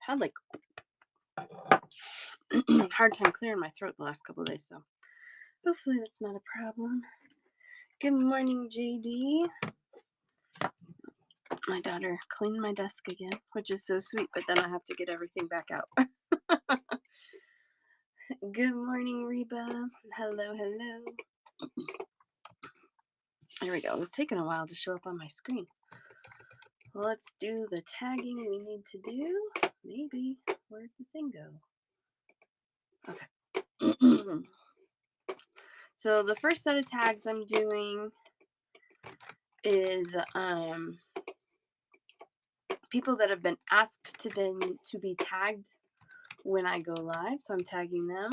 Had like hard time clearing my throat the last couple of days, so hopefully that's not a problem. Good morning, JD. My daughter cleaned my desk again, which is so sweet, but then I have to get everything back out. Good morning, Reba. Hello, hello. There we go. It was taking a while to show up on my screen. Let's do the tagging we need to do. Maybe. Where'd the thing go? Okay. So the first set of tags I'm doing is people that have been asked to be tagged when I go live. So I'm tagging them.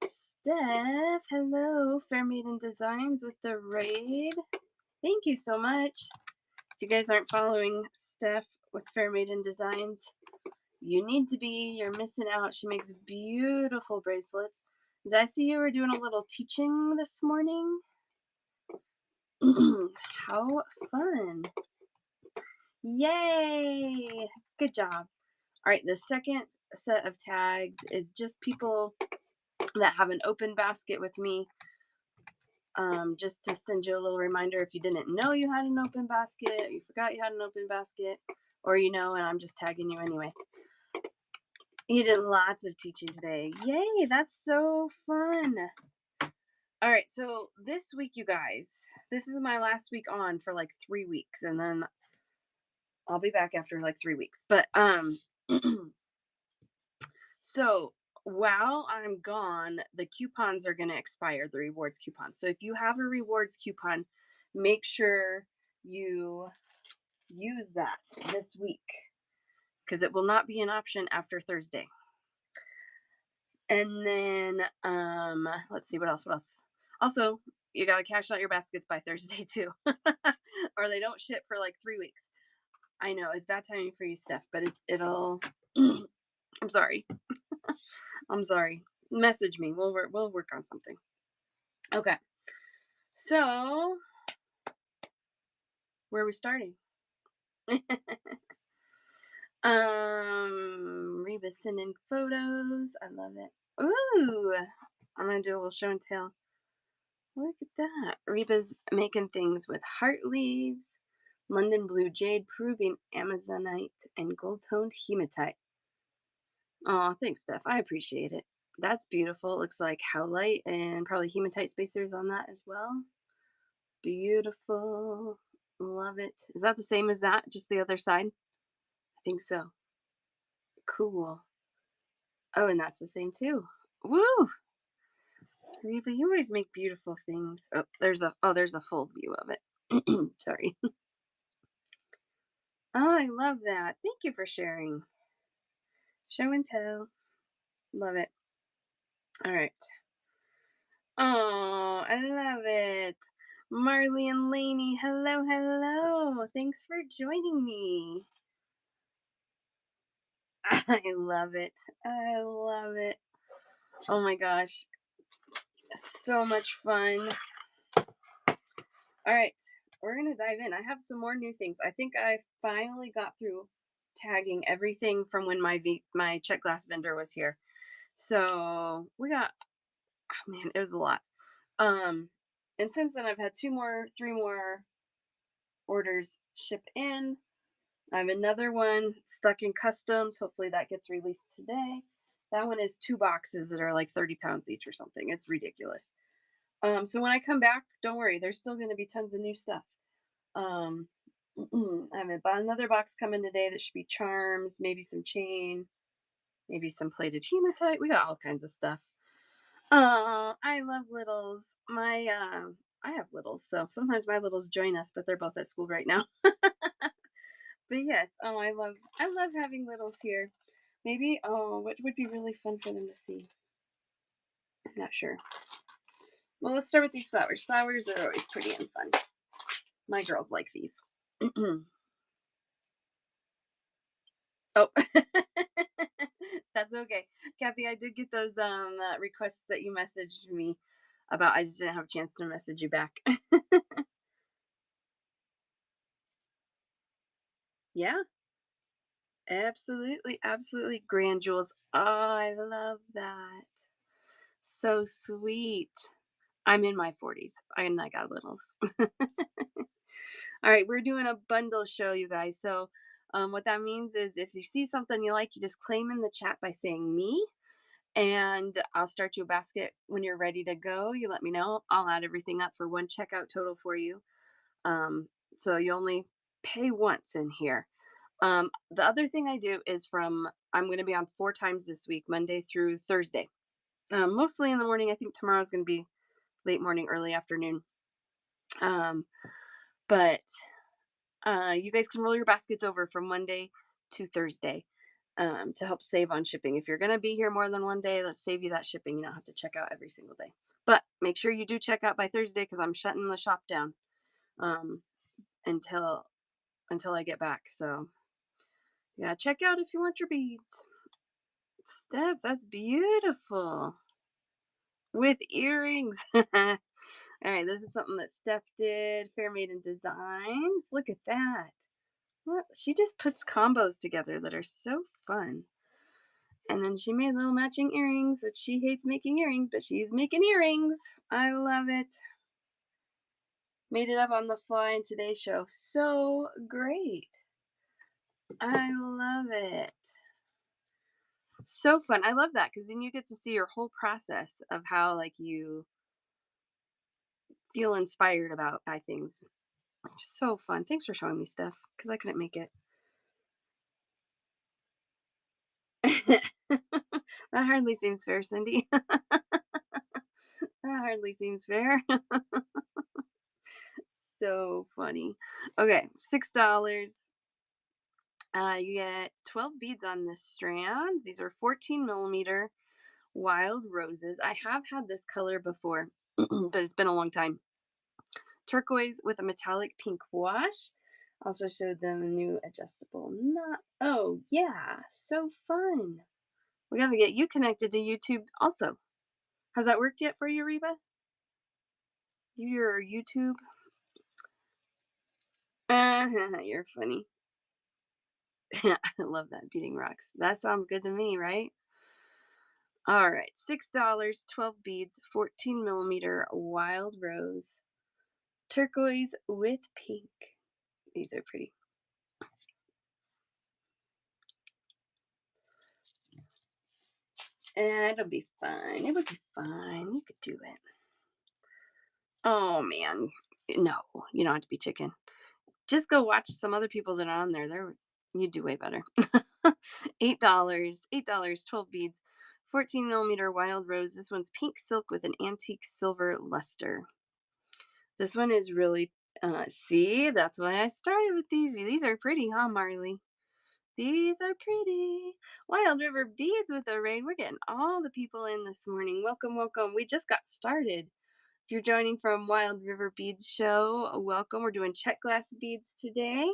Steph, hello. Fair Maiden Designs with the raid. Thank you so much. If you guys aren't following Steph with Fair Maiden Designs, you need to be. You're missing out. She makes beautiful bracelets. Did I see you were doing a little teaching this morning? How fun. Yay! Good job. All right, the second set of tags is just people that have an open basket with me. Just to send you a little reminder if you didn't know you had an open basket, or you forgot you had an open basket, or you know, and I'm just tagging you anyway. You did lots of teaching today. Yay, that's so fun. All right, so this week, you guys, this is my last week on for like 3 weeks, and then I'll be back after like 3 weeks. But so while I'm gone, the coupons are going to expire, the rewards coupons. So if you have a rewards coupon, make sure you use that this week because it will not be an option after Thursday. And then let's see what else. Also, you got to cash out your baskets by Thursday too, or they don't ship for like 3 weeks. I know it's bad timing for you, Steph, but it'll. I'm sorry. I'm sorry. Message me. We'll work on something. Okay. So, where are we starting? Reba sending photos. I love it. Ooh, I'm gonna do a little show and tell. Look at that. Reba's making things with heart leaves, London blue jade, Peruvian amazonite, and gold toned hematite. Oh, thanks, Steph. I appreciate it. That's beautiful. It looks like howlite and probably hematite spacers on that as well. Beautiful. Love it. Is that the same as that? Just the other side? I think so. Cool. Oh, and that's the same too. Woo! Reba, you always make beautiful things. Oh, there's a full view of it. Sorry. Oh, I love that. Thank you for sharing. Show and tell. Love it. All right. Oh, I love it. Marley and Lainey, hello, hello. Thanks for joining me. I love it. I love it. Oh my gosh. So much fun. All right. We're going to dive in. I have some more new things. I think I finally got through tagging everything from when my Czech glass vendor was here. So we got, oh man, it was a lot. And since then I've had 3 more orders ship in. I have another one stuck in customs. Hopefully that gets released today. That one is 2 boxes that are like 30 pounds each or something. It's ridiculous. So when I come back, don't worry, there's still going to be tons of new stuff. I have another box coming today that should be charms, maybe some chain, maybe some plated hematite. We got all kinds of stuff. Oh, I love littles. I have littles, so sometimes my littles join us, but they're both at school right now. But yes, I love having littles here. Maybe what would be really fun for them to see? I'm not sure. Well, let's start with these flowers. Flowers are always pretty and fun. My girls like these. Oh, that's okay. Kathy, I did get those requests that you messaged me about. I just didn't have a chance to message you back. Yeah. Absolutely, absolutely. Grand jewels. Oh, I love that. So sweet. I'm in my 40s and I got littles. All right, we're doing a bundle show, you guys. So, what that means is if you see something you like, you just claim in the chat by saying me, and I'll start you a basket when you're ready to go. You let me know. I'll add everything up for one checkout total for you. Um, so you only pay once in here. The other thing I do is I'm going to be on 4 times this week, Monday through Thursday. Mostly in the morning. I think tomorrow's going to be late morning, early afternoon. Um, but you guys can roll your baskets over from Monday to Thursday to help save on shipping. If you're going to be here more than one day, let's save you that shipping. You don't have to check out every single day. But make sure you do check out by Thursday because I'm shutting the shop down um, until I get back. So yeah, check out if you want your beads. Steph, that's beautiful. With earrings. All right, this is something that Steph did. Fair Maiden Design. Look at that. What? She just puts combos together that are so fun. And then she made little matching earrings, which she hates making earrings, but she's making earrings. I love it. Made it up on the fly in today's show. So great. I love it. So fun. I love that because then you get to see your whole process of how like you feel inspired about by things. So fun. Thanks for showing me stuff because I couldn't make it. That hardly seems fair, Cindy. That hardly seems fair. So funny. Okay, $6. You get 12 beads on this strand. These are 14 millimeter wild roses. I have had this color before, but it's been a long time. Turquoise with a metallic pink wash. Also showed them a new adjustable knot. Oh, yeah, so fun. We got to get you connected to YouTube also. Has that worked yet for you, Reba? Your YouTube? You're funny. I love that beating rocks. That sounds good to me, right? All right, $6, 12 beads, 14 millimeter wild rose, turquoise with pink. These are pretty. It'll be fine. It would be fine. You could do it. Oh man, no, you don't have to be chicken. Just go watch some other people that are on there. You do way better. $8, $8, 12 beads, 14 millimeter wild rose. This one's pink silk with an antique silver luster. This one is really, see, that's why I started with these. These are pretty, huh, Marley? These are pretty. Wild River Beads with a raid. We're getting all the people in this morning. Welcome, welcome. We just got started. If you're joining from Wild River Beads Show, welcome. We're doing check glass beads today.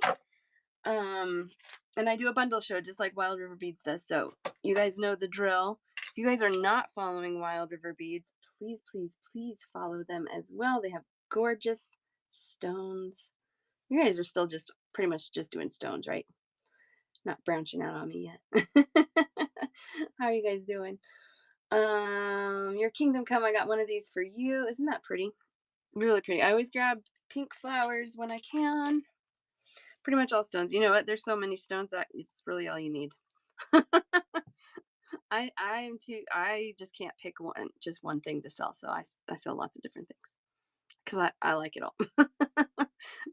And I do a bundle show just like Wild River Beads does. So you guys know the drill. If you guys are not following Wild River Beads, please, please, please follow them as well. They have gorgeous stones. You guys are still just pretty much just doing stones, right? Not branching out on me yet. How are you guys doing? Your Kingdom Come, I got one of these for you. Isn't that pretty? Really pretty. I always grab pink flowers when I can. Pretty much all stones. You know what? There's so many stones that it's really all you need. I just can't pick one thing to sell. So I sell lots of different things because I like it all.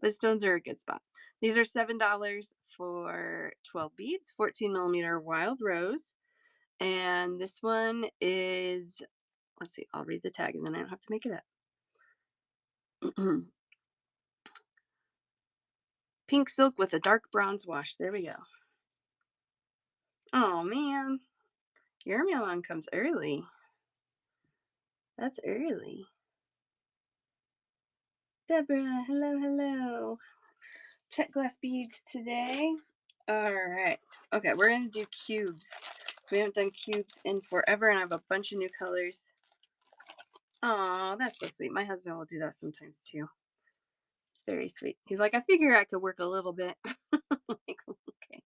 But stones are a good spot. These are $7 for 12 beads, 14 millimeter wild rose. And this one is, let's see, I'll read the tag and then I don't have to make it up. Pink silk with a dark bronze wash. There we go. Oh man, your mail comes early. That's early. Deborah, hello, hello. Check glass beads today. All right. Okay, we're going to do cubes. So we haven't done cubes in forever, and I have a bunch of new colors. Oh, that's so sweet. My husband will do that sometimes too. It's very sweet. He's like, I figure I could work a little bit. Like, okay.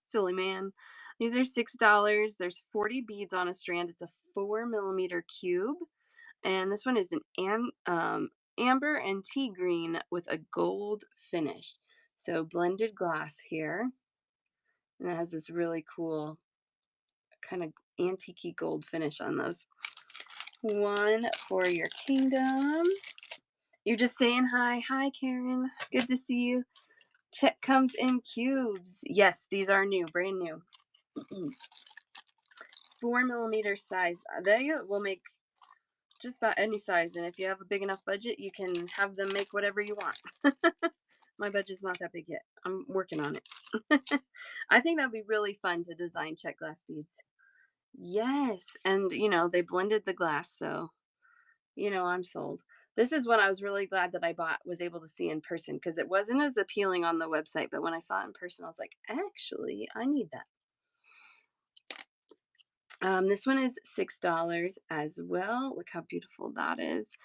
Silly man. These are $6. There's 40 beads on a strand. It's a 4 millimeter cube. And this one is amber and tea green with a gold finish. So blended glass here. And it has this really cool kind of antique gold finish on those. One for your kingdom. You're just saying hi. Hi, Karen. Good to see you. Czech comes in cubes. Yes, these are new, brand new. 4 millimeter size. They will make just about any size. And if you have a big enough budget, you can have them make whatever you want. My budget's not that big yet. I'm working on it. I think that'd be really fun to design Czech glass beads. Yes. And, they blended the glass. So, I'm sold. This is one I was really glad that I was able to see in person because it wasn't as appealing on the website. But when I saw it in person, I was like, actually, I need that. This one is $6 as well. Look how beautiful that is.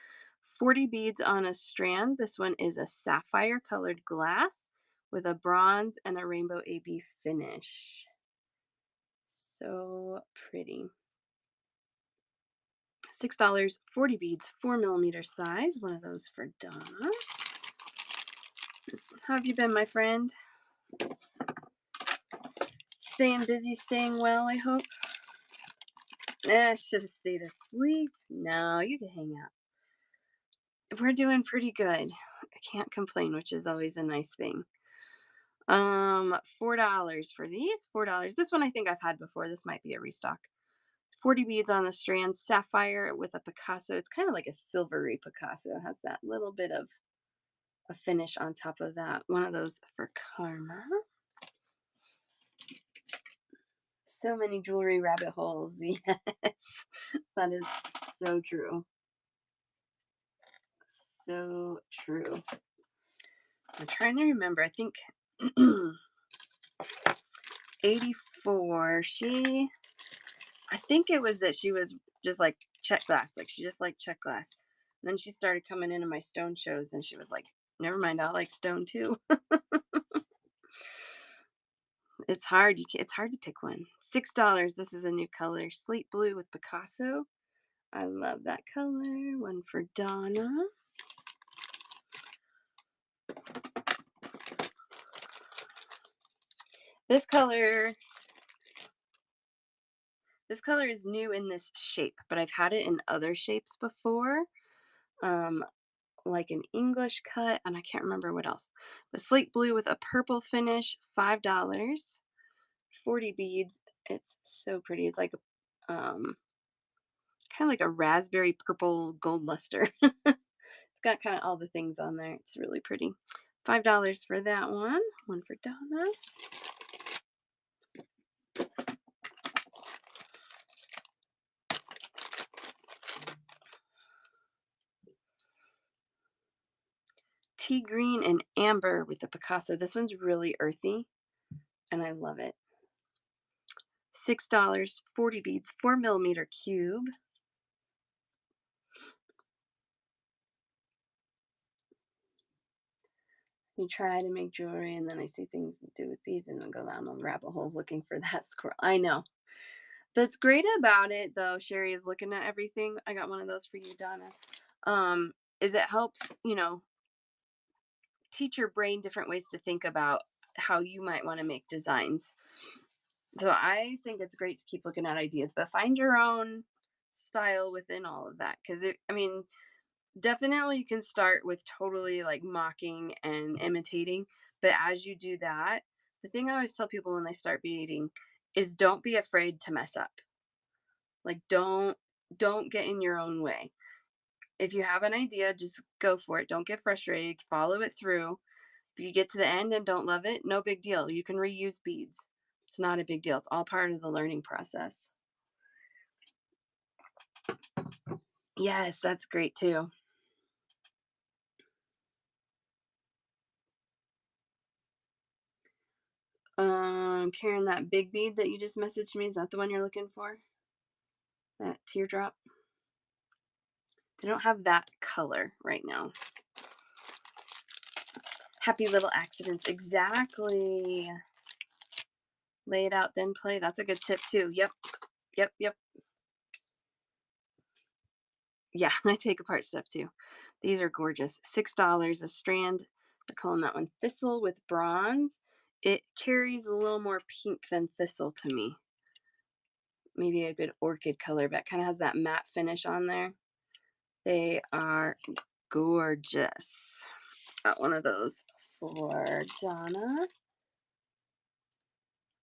40 beads on a strand. This one is a sapphire colored glass with a bronze and a rainbow AB finish. So pretty. $6, 40 beads, 4 millimeter size. One of those for Donna. How have you been, my friend? Staying busy, staying well, I hope. Should have stayed asleep. No, you can hang out. We're doing pretty good. I can't complain, which is always a nice thing. $4 for these. $4. This one I think I've had before. This might be a restock. 40 beads on the strand, sapphire with a Picasso. It's kind of like a silvery Picasso. It has that little bit of a finish on top of that. One of those for Karma. So many jewelry rabbit holes. Yes, that is so true. So true. I'm trying to remember. I think 84. I think it was that she was just like Czech glass. Like she just liked Czech glass. And then she started coming into my stone shows and she was like, never mind, I like stone too. It's hard. It's hard to pick one. $6. This is a new color. Slate blue with Picasso. I love that color. One for Donna. This color is new in this shape, but I've had it in other shapes before. Like an English cut, and I can't remember what else. The slate blue with a purple finish, $5. 40 beads. It's so pretty. It's like kind of like a raspberry purple gold luster. It's got kind of all the things on there. It's really pretty. $5 for that one. One for Donna. Tea green and amber with the Picasso. This one's really earthy, and I love it. $6, 40 beads, 4 millimeter cube. You try to make jewelry, and then I see things to do with beads, and then go down on rabbit holes looking for that squirrel. I know. That's great about it, though. Sherry is looking at everything. I got one of those for you, Donna. Is it helps, teach your brain different ways to think about how you might want to make designs. So I think it's great to keep looking at ideas, but find your own style within all of that. Because definitely you can start with totally like mocking and imitating, but as you do that, the thing I always tell people when they start beading is don't be afraid to mess up. Like don't get in your own way. If you have an idea, just go for it. Don't get frustrated. Follow it through. If you get to the end and don't love it, no big deal. You can reuse beads. It's not a big deal. It's all part of the learning process. Yes, that's great too. Karen, that big bead that you just messaged me, is that the one you're looking for? That teardrop? They don't have that color right now. Happy little accidents. Exactly. Lay it out, then play. That's a good tip too. Yep. Yep. Yep. Yeah, I take apart stuff too. These are gorgeous. $6 a strand. They're calling that one thistle with bronze. It carries a little more pink than thistle to me. Maybe a good orchid color, but it kind of has that matte finish on there. They are gorgeous. Got one of those for Donna.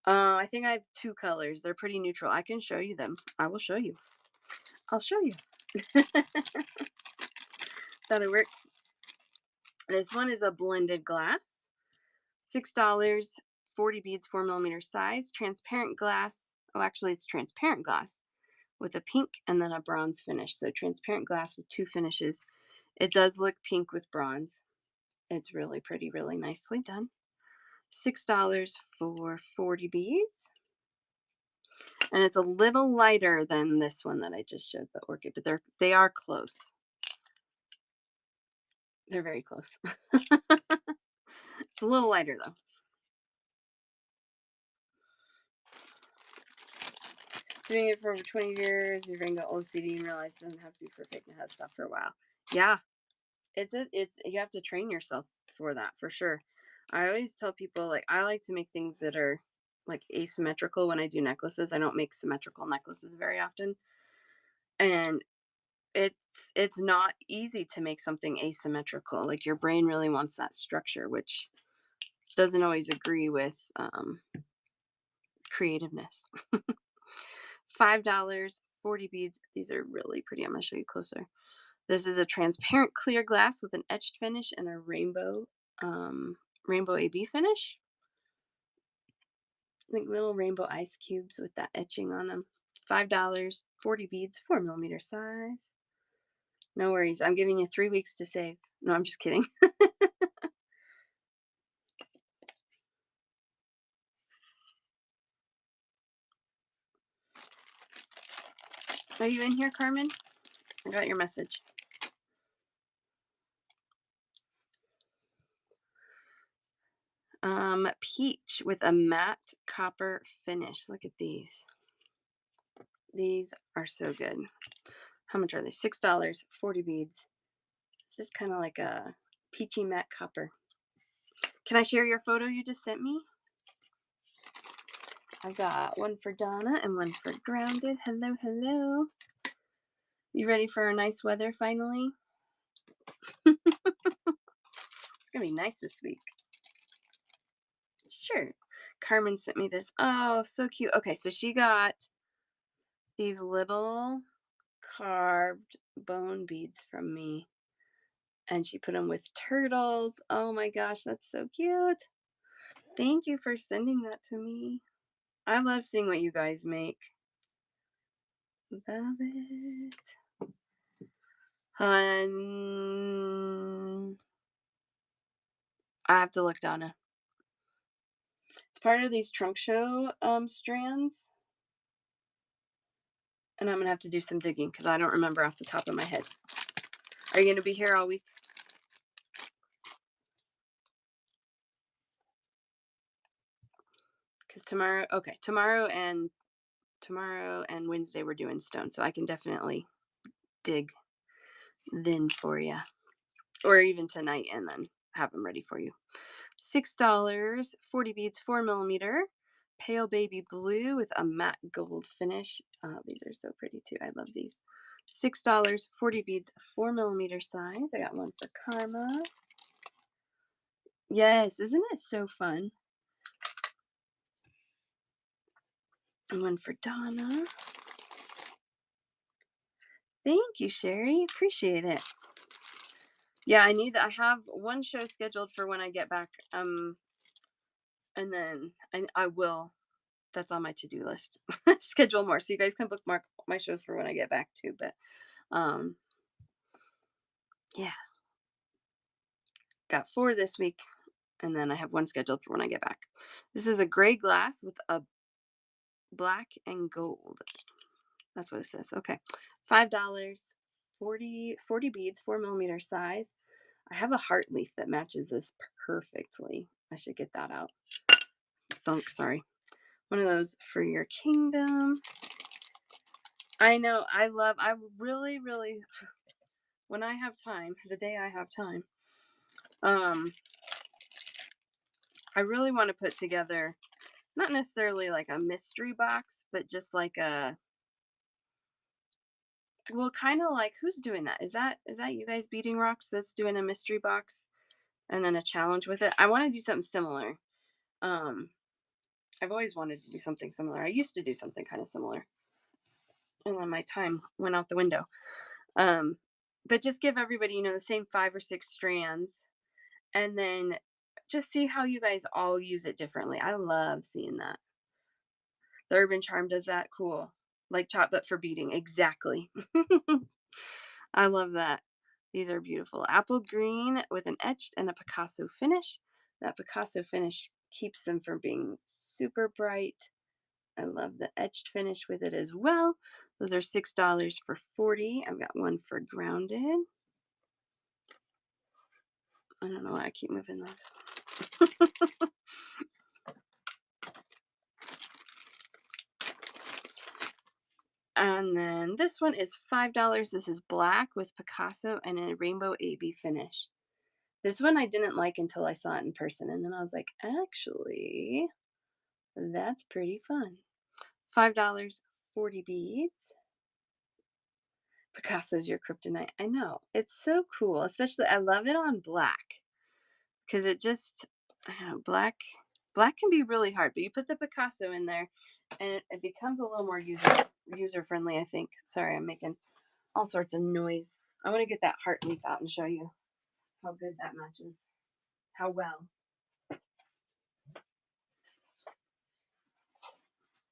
I think I have two colors. They're pretty neutral. I can show you them. I will show you. I'll show you. That'll work. This one is a blended glass. $6, 40 beads, 4mm size, transparent glass. Oh, actually, it's transparent glass with a pink and then a bronze finish. So, transparent glass with two finishes. It does look pink with bronze. It's really pretty, really nicely done. $6 for 40 beads. And it's a little lighter than this one that I just showed, the orchid, but they are close. They're very close. It's a little lighter though. Doing it for over 20 years, your brain got OCD and realized it doesn't have to be perfect and has stuff for a while. Yeah, it's you have to train yourself for that for sure. I always tell people, like, I like to make things that are like asymmetrical when I do necklaces. I don't make symmetrical necklaces very often. And it's not easy to make something asymmetrical. Like, your brain really wants that structure, which doesn't always agree with creativeness. $5, 40 beads. These are really pretty. I'm going to show you closer. This is a transparent clear glass with an etched finish and a rainbow AB finish. Like little rainbow ice cubes with that etching on them. $5, 40 beads, 4mm size. No worries. I'm giving you 3 weeks to save. No, I'm just kidding. Are you in here, Carmen? I got your message. Peach with a matte copper finish. Look at these. These are so good. How much are they? $6, 40 beads. It's just kind of like a peachy matte copper. Can I share your photo you just sent me? I've got one for Donna and one for Grounded. Hello, hello. You ready for our nice weather finally? It's going to be nice this week. Sure. Carmen sent me this. Oh, so cute. Okay, so she got these little carved bone beads from me. And she put them with turtles. Oh my gosh, that's so cute. Thank you for sending that to me. I love seeing what you guys make. Love it. I have to look, Donna. It's part of these trunk show strands. And I'm going to have to do some digging because I don't remember off the top of my head. Are you going to be here all week? Because tomorrow and Wednesday we're doing stone. So I can definitely dig then for you. Or even tonight and then have them ready for you. $6, 40 beads, 4mm, pale baby blue with a matte gold finish. These are so pretty too. I love these. $6, 40 beads, 4mm size. I got one for Karma. Yes, isn't it so fun? And one for Donna. Thank you, Sherry. Appreciate it. Yeah, I have one show scheduled for when I get back. And then I will. That's on my to-do list. Schedule more, so you guys can bookmark my shows for when I get back too. But yeah, got 4 this week, and then I have one scheduled for when I get back. This is a gray glass with a black and gold. That's what it says. Okay, $5, 40 beads, 4mm size. I have a heart leaf that matches this perfectly. I should get that out. Sorry. One of those for your kingdom. I know. I really, really, when I have time, the day I have time, um, I really want to put together, not necessarily like a mystery box, but just like well, kind of like, who's doing that? Is that you guys beating rocks that's doing a mystery box and then a challenge with it? I want to do something similar. Um, I've always wanted to do something similar. I used to do something kind of similar, and then my time went out the window. Um, but just give everybody, the same 5 or 6 strands, and then just see how you guys all use it differently. I love seeing that. The Urban Charm does that. Cool. Like chop, but for beading. Exactly. I love that. These are beautiful. Apple green with an etched and a Picasso finish. That Picasso finish keeps them from being super bright. I love the etched finish with it as well. Those are $6 for 40. I've got one for grounded. I don't know why I keep moving those. And then this one is $5. This is black with Picasso and a rainbow AB finish. This one I didn't like until I saw it in person. And then I was like, actually, that's pretty fun. $5, 40 beads. Picasso's your kryptonite. I know. It's so cool. Especially, I love it on black because it just, I don't know, black can be really hard, but you put the Picasso in there and it becomes a little more user friendly, I think. Sorry, I'm making all sorts of noise. I want to get that heart leaf out and show you how good that matches. How well.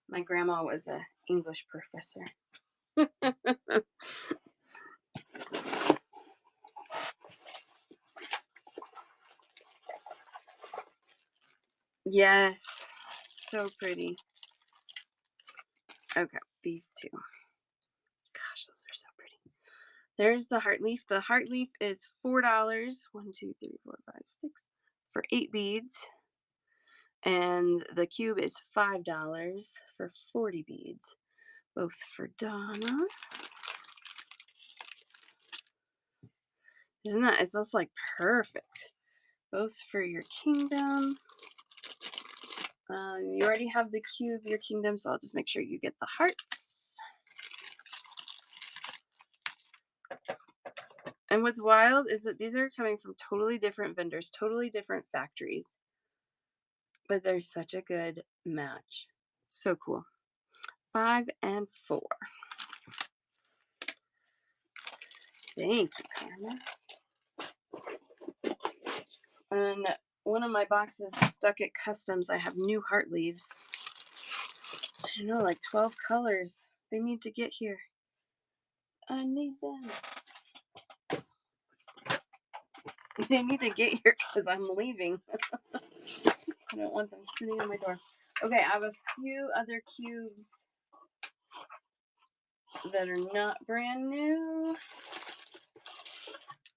My grandma was a English professor. Yes. So pretty. Okay, these two. Gosh, those are so pretty. There's the heart leaf. The heart leaf is $4. 1, 2, 3, 4, 5, 6 for 8 beads. And the cube is $5 for 40 beads. Both for Donna. Isn't that? It's just like perfect. Both for your kingdom. You already have the cube, your kingdom, so I'll just make sure you get the hearts. And what's wild is that these are coming from totally different vendors, totally different factories. But they're such a good match. So cool. 5 and 4. Thank you, Karma. And one of my boxes stuck at customs, I have new heart leaves. I don't know, like 12 colors. They need to get here. I need them. They need to get here because I'm leaving. I don't want them sitting on my door. Okay, I have a few other cubes that are not brand new,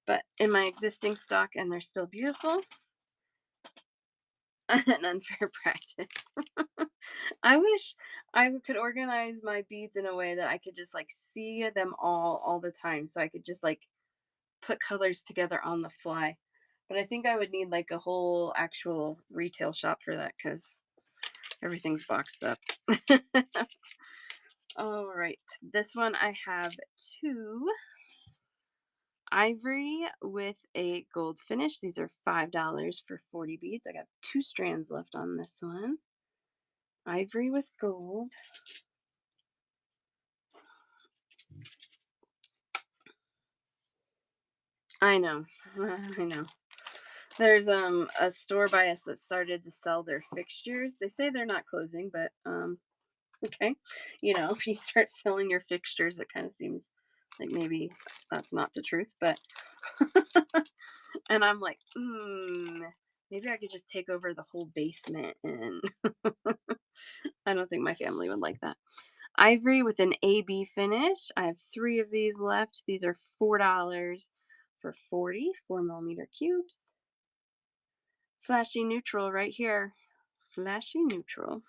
but in my existing stock, and they're still beautiful. An unfair practice. I wish I could organize my beads in a way that I could just like see them all the time, so I could just like put colors together on the fly. But I think I would need like a whole actual retail shop for that because everything's boxed up. All right, this one I have 2 ivory with a gold finish. These are $5 for 40 beads. I got 2 strands left on this one. Ivory with gold. I know. I know. There's a store by us that started to sell their fixtures. They say they're not closing, but okay. If you start selling your fixtures, it kind of seems like maybe that's not the truth, but and I'm like, maybe I could just take over the whole basement, and I don't think my family would like that. Ivory with an AB finish. I have 3 of these left. These are $4 for 40 4mm cubes. Flashy neutral right here. Flashy neutral.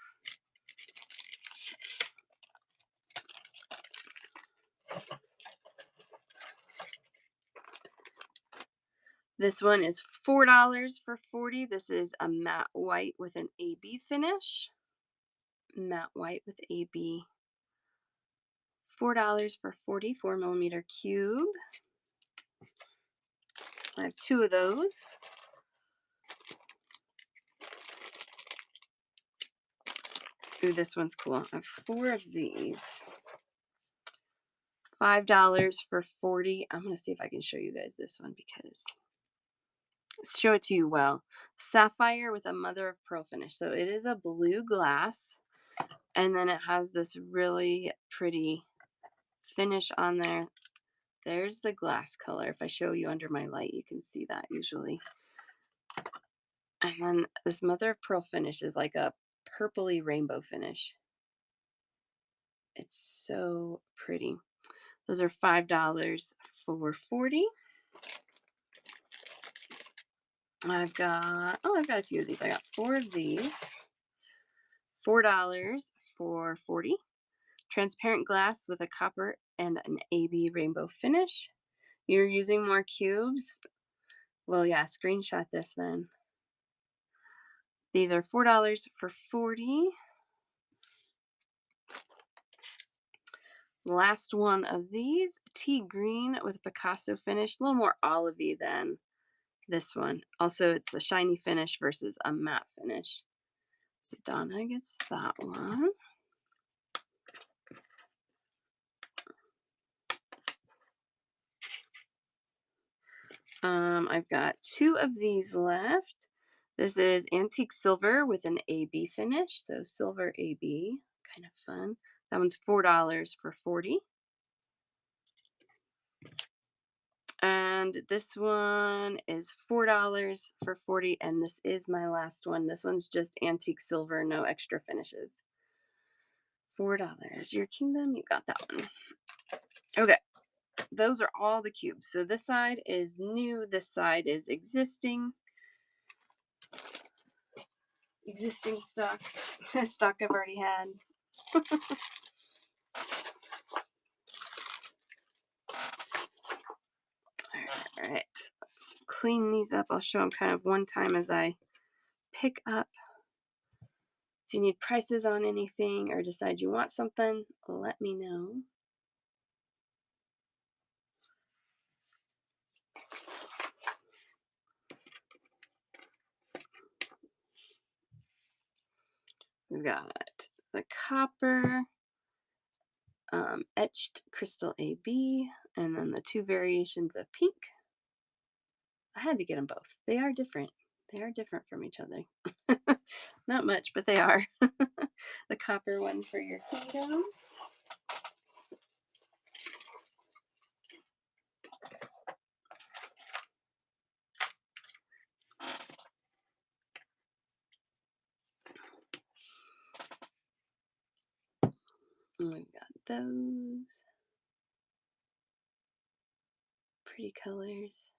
This one is $4 for 40. This is a matte white with an AB finish. Matte white with AB. $4 for 40 4mm cube. I have 2 of those. Ooh, this one's cool. I have 4 of these. $5 for 40. I'm going to see if I can show you guys this one because show it to you well. Sapphire with a mother of pearl finish. So it is a blue glass, and then it has this really pretty finish on there. There's the glass color. If I show you under my light, you can see that usually. And then this mother of pearl finish is like a purpley rainbow finish. It's so pretty. Those are $5 for 40. I've got a few of these. I got 4 of these. $4 for 40. Transparent glass with a copper and an AB rainbow finish. You're using more cubes? Well, yeah, screenshot this then. These are $4 for 40. Last one of these, tea green with a Picasso finish, a little more olivey than this one. Also, it's a shiny finish versus a matte finish. So Donna gets that one. I've got 2 of these left. This is antique silver with an AB finish, so silver AB, kind of fun. That one's $4 for 40. And this one is $4 for 40, and this is my last one. This one's just antique silver, no extra finishes. $4. Your kingdom, you got that one. Okay, those are all the cubes. So this side is new, this side is existing. Existing stock, stock I've already had. All right, let's clean these up. I'll show them kind of one time as I pick up. If you need prices on anything or decide you want something, let me know. We've got the copper, etched crystal AB, and then the 2 variations of pink. I had to get them both. They are different. They are different from each other. Not much, but they are. The copper one for your kingdom. And we've got those. Pretty colors.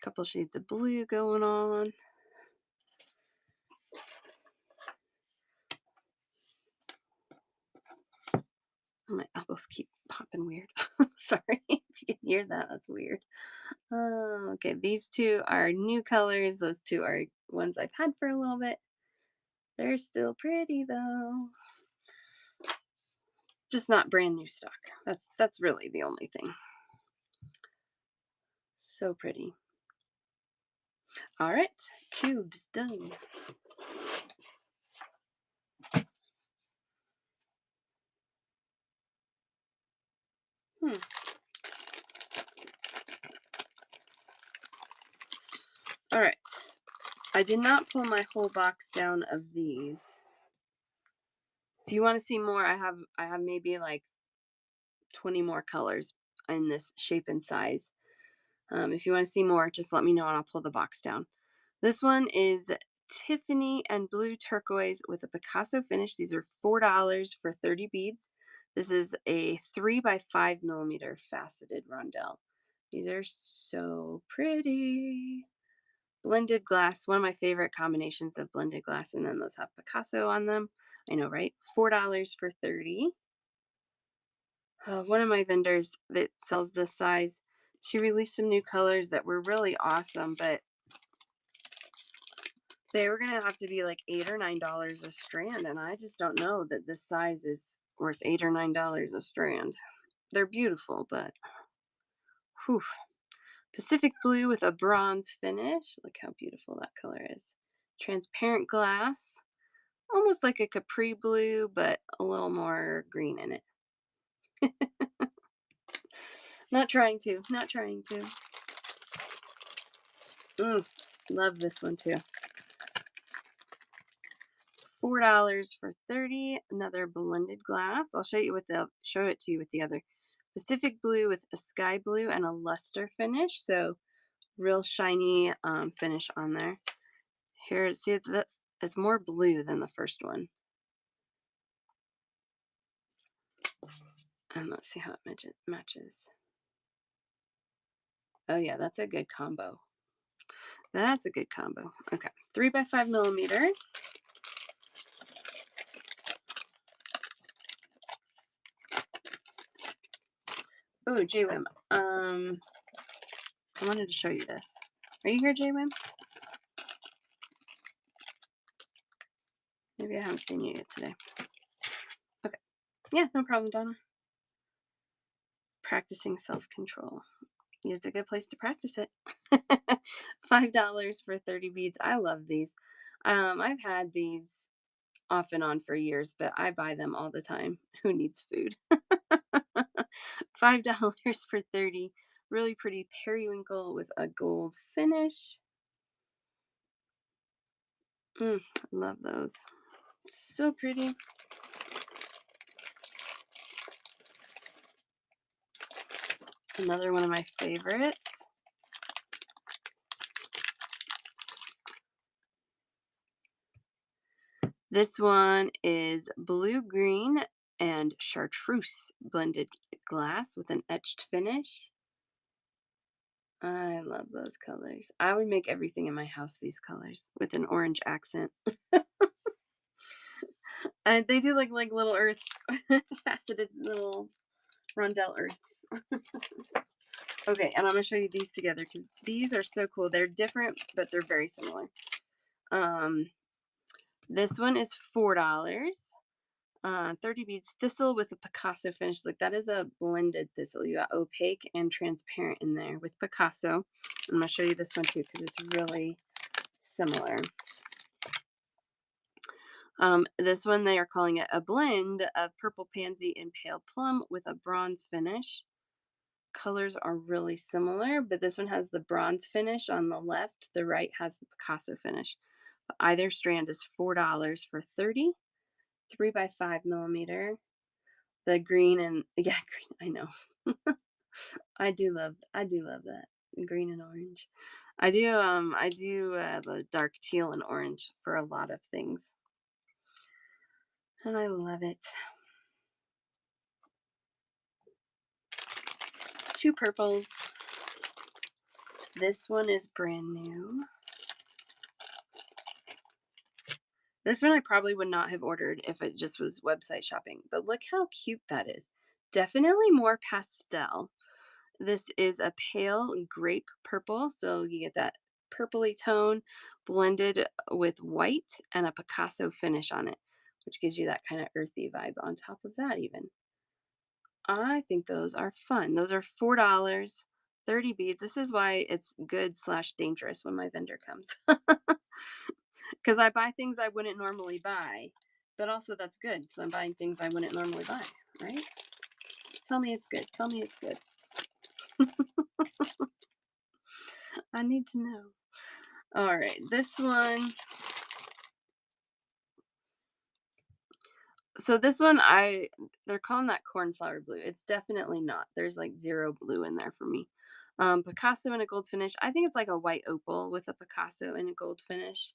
A couple shades of blue going on. My elbows keep popping weird. Sorry if you can hear that. That's weird. Okay, these 2 are new colors. Those 2 are ones I've had for a little bit. They're still pretty though. Just not brand new stock. That's really the only thing. So pretty. All right, cubes done. All right. I did not pull my whole box down of these. If you want to see more, I have maybe like 20 more colors in this shape and size. If you want to see more, just let me know and I'll pull the box down. This one is Tiffany and blue turquoise with a Picasso finish. These are $4 for 30 beads. This is a 3x5mm faceted rondelle. These are so pretty. Blended glass, one of my favorite combinations of blended glass, and then those have Picasso on them. I know, right? $4 for 30. One of my vendors that sells this size She released some new colors that were really awesome, but they were gonna have to be like $8 or $9 a strand, and I just don't know that this size is worth $8 or $9 a strand. They're beautiful, but whew. Pacific blue with a bronze finish. Look how beautiful that color is. Transparent glass, almost like a capri blue, but a little more green in it. Not trying to, not trying to. Love this one too. $4 for 30. Another blended glass. I'll show it to you with the other. Pacific blue with a sky blue and a luster finish. So real shiny finish on there. Here, see, it's more blue than the first one. And let's see how it matches. Oh yeah, that's a good combo. That's a good combo. Okay, 3x5 millimeter. Oh, JWIM. I wanted to show you this. Are you here, JWIM? Maybe I haven't seen you yet today. Okay. Yeah, no problem, Donna. Practicing self-control. It's a good place to practice it. $5 for 30 beads. I love these. I've had these off and on for years, but I buy them all the time. Who needs food? $5 for 30. Really pretty periwinkle with a gold finish. Love those. So pretty. Another one of my favorites. This one is blue-green and chartreuse blended glass with an etched finish. I love those colors. I would make everything in my house these colors with an orange accent. And they do look like little earths, faceted little rondelle earths. Okay, and I'm gonna show you these together because these are so cool. They're different, but they're very similar. This one is $4. 30 beads thistle with a Picasso finish. Like that is a blended thistle. You got opaque and transparent in there with Picasso. I'm gonna show you this one too because it's really similar. This one they are calling it a blend of purple pansy and pale plum with a bronze finish. Colors are really similar, but this one has the bronze finish on the left. The right has the Picasso finish. Either strand is $4 for 30. 3x5 millimeter. The green and yeah, green. I know. I do love that green and orange. I do the dark teal and orange for a lot of things, and I love it. 2 purples. This one is brand new. This one I probably would not have ordered if it just was website shopping, but look how cute that is. Definitely more pastel. This is a pale grape purple, so you get that purpley tone blended with white and a Picasso finish on it, which gives you that kind of earthy vibe on top of that even. I think those are fun. Those are $4, 30 beads. This is why it's good/dangerous when my vendor comes. Because I buy things I wouldn't normally buy, but also that's good because I'm buying things I wouldn't normally buy, right? Tell me it's good. Tell me it's good. I need to know. All right, this one. So this one, they're calling that cornflower blue. It's definitely not. There's like zero blue in there for me. Picasso in a gold finish. I think it's like a white opal with a Picasso in a gold finish.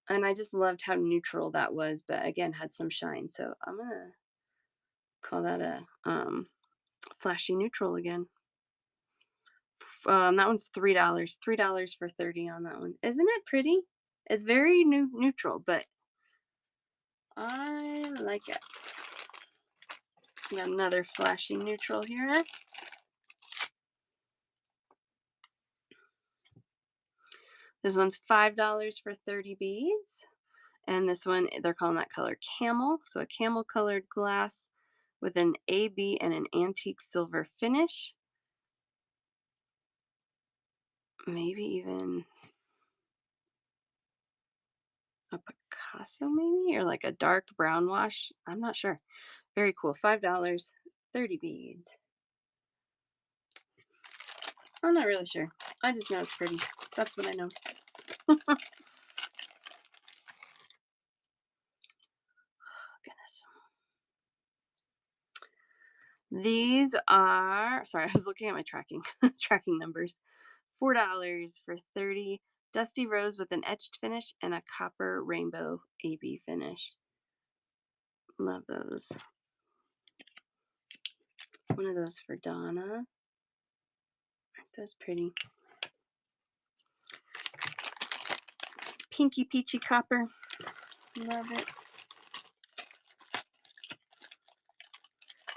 And I just loved how neutral that was, but again, had some shine. So I'm gonna call that a flashy neutral again. That one's $3. $3 for 30 on that one. Isn't it pretty? It's very neutral, but I like it. Got another flashy neutral here. This one's $5 for 30 beads. And this one, they're calling that color camel. So a camel colored glass with an AB and an antique silver finish. Maybe even a Picasso, maybe, or like a dark brown wash. I'm not sure. Very cool. $5, 30 beads. I'm not really sure. I just know it's pretty. That's what I know. Goodness. These are, sorry, I was looking at my tracking tracking numbers. $4 for 30 dusty rose with an etched finish and a copper rainbow AB finish. Love those. One of those for Donna. Aren't those pretty? Pinky peachy copper. Love it.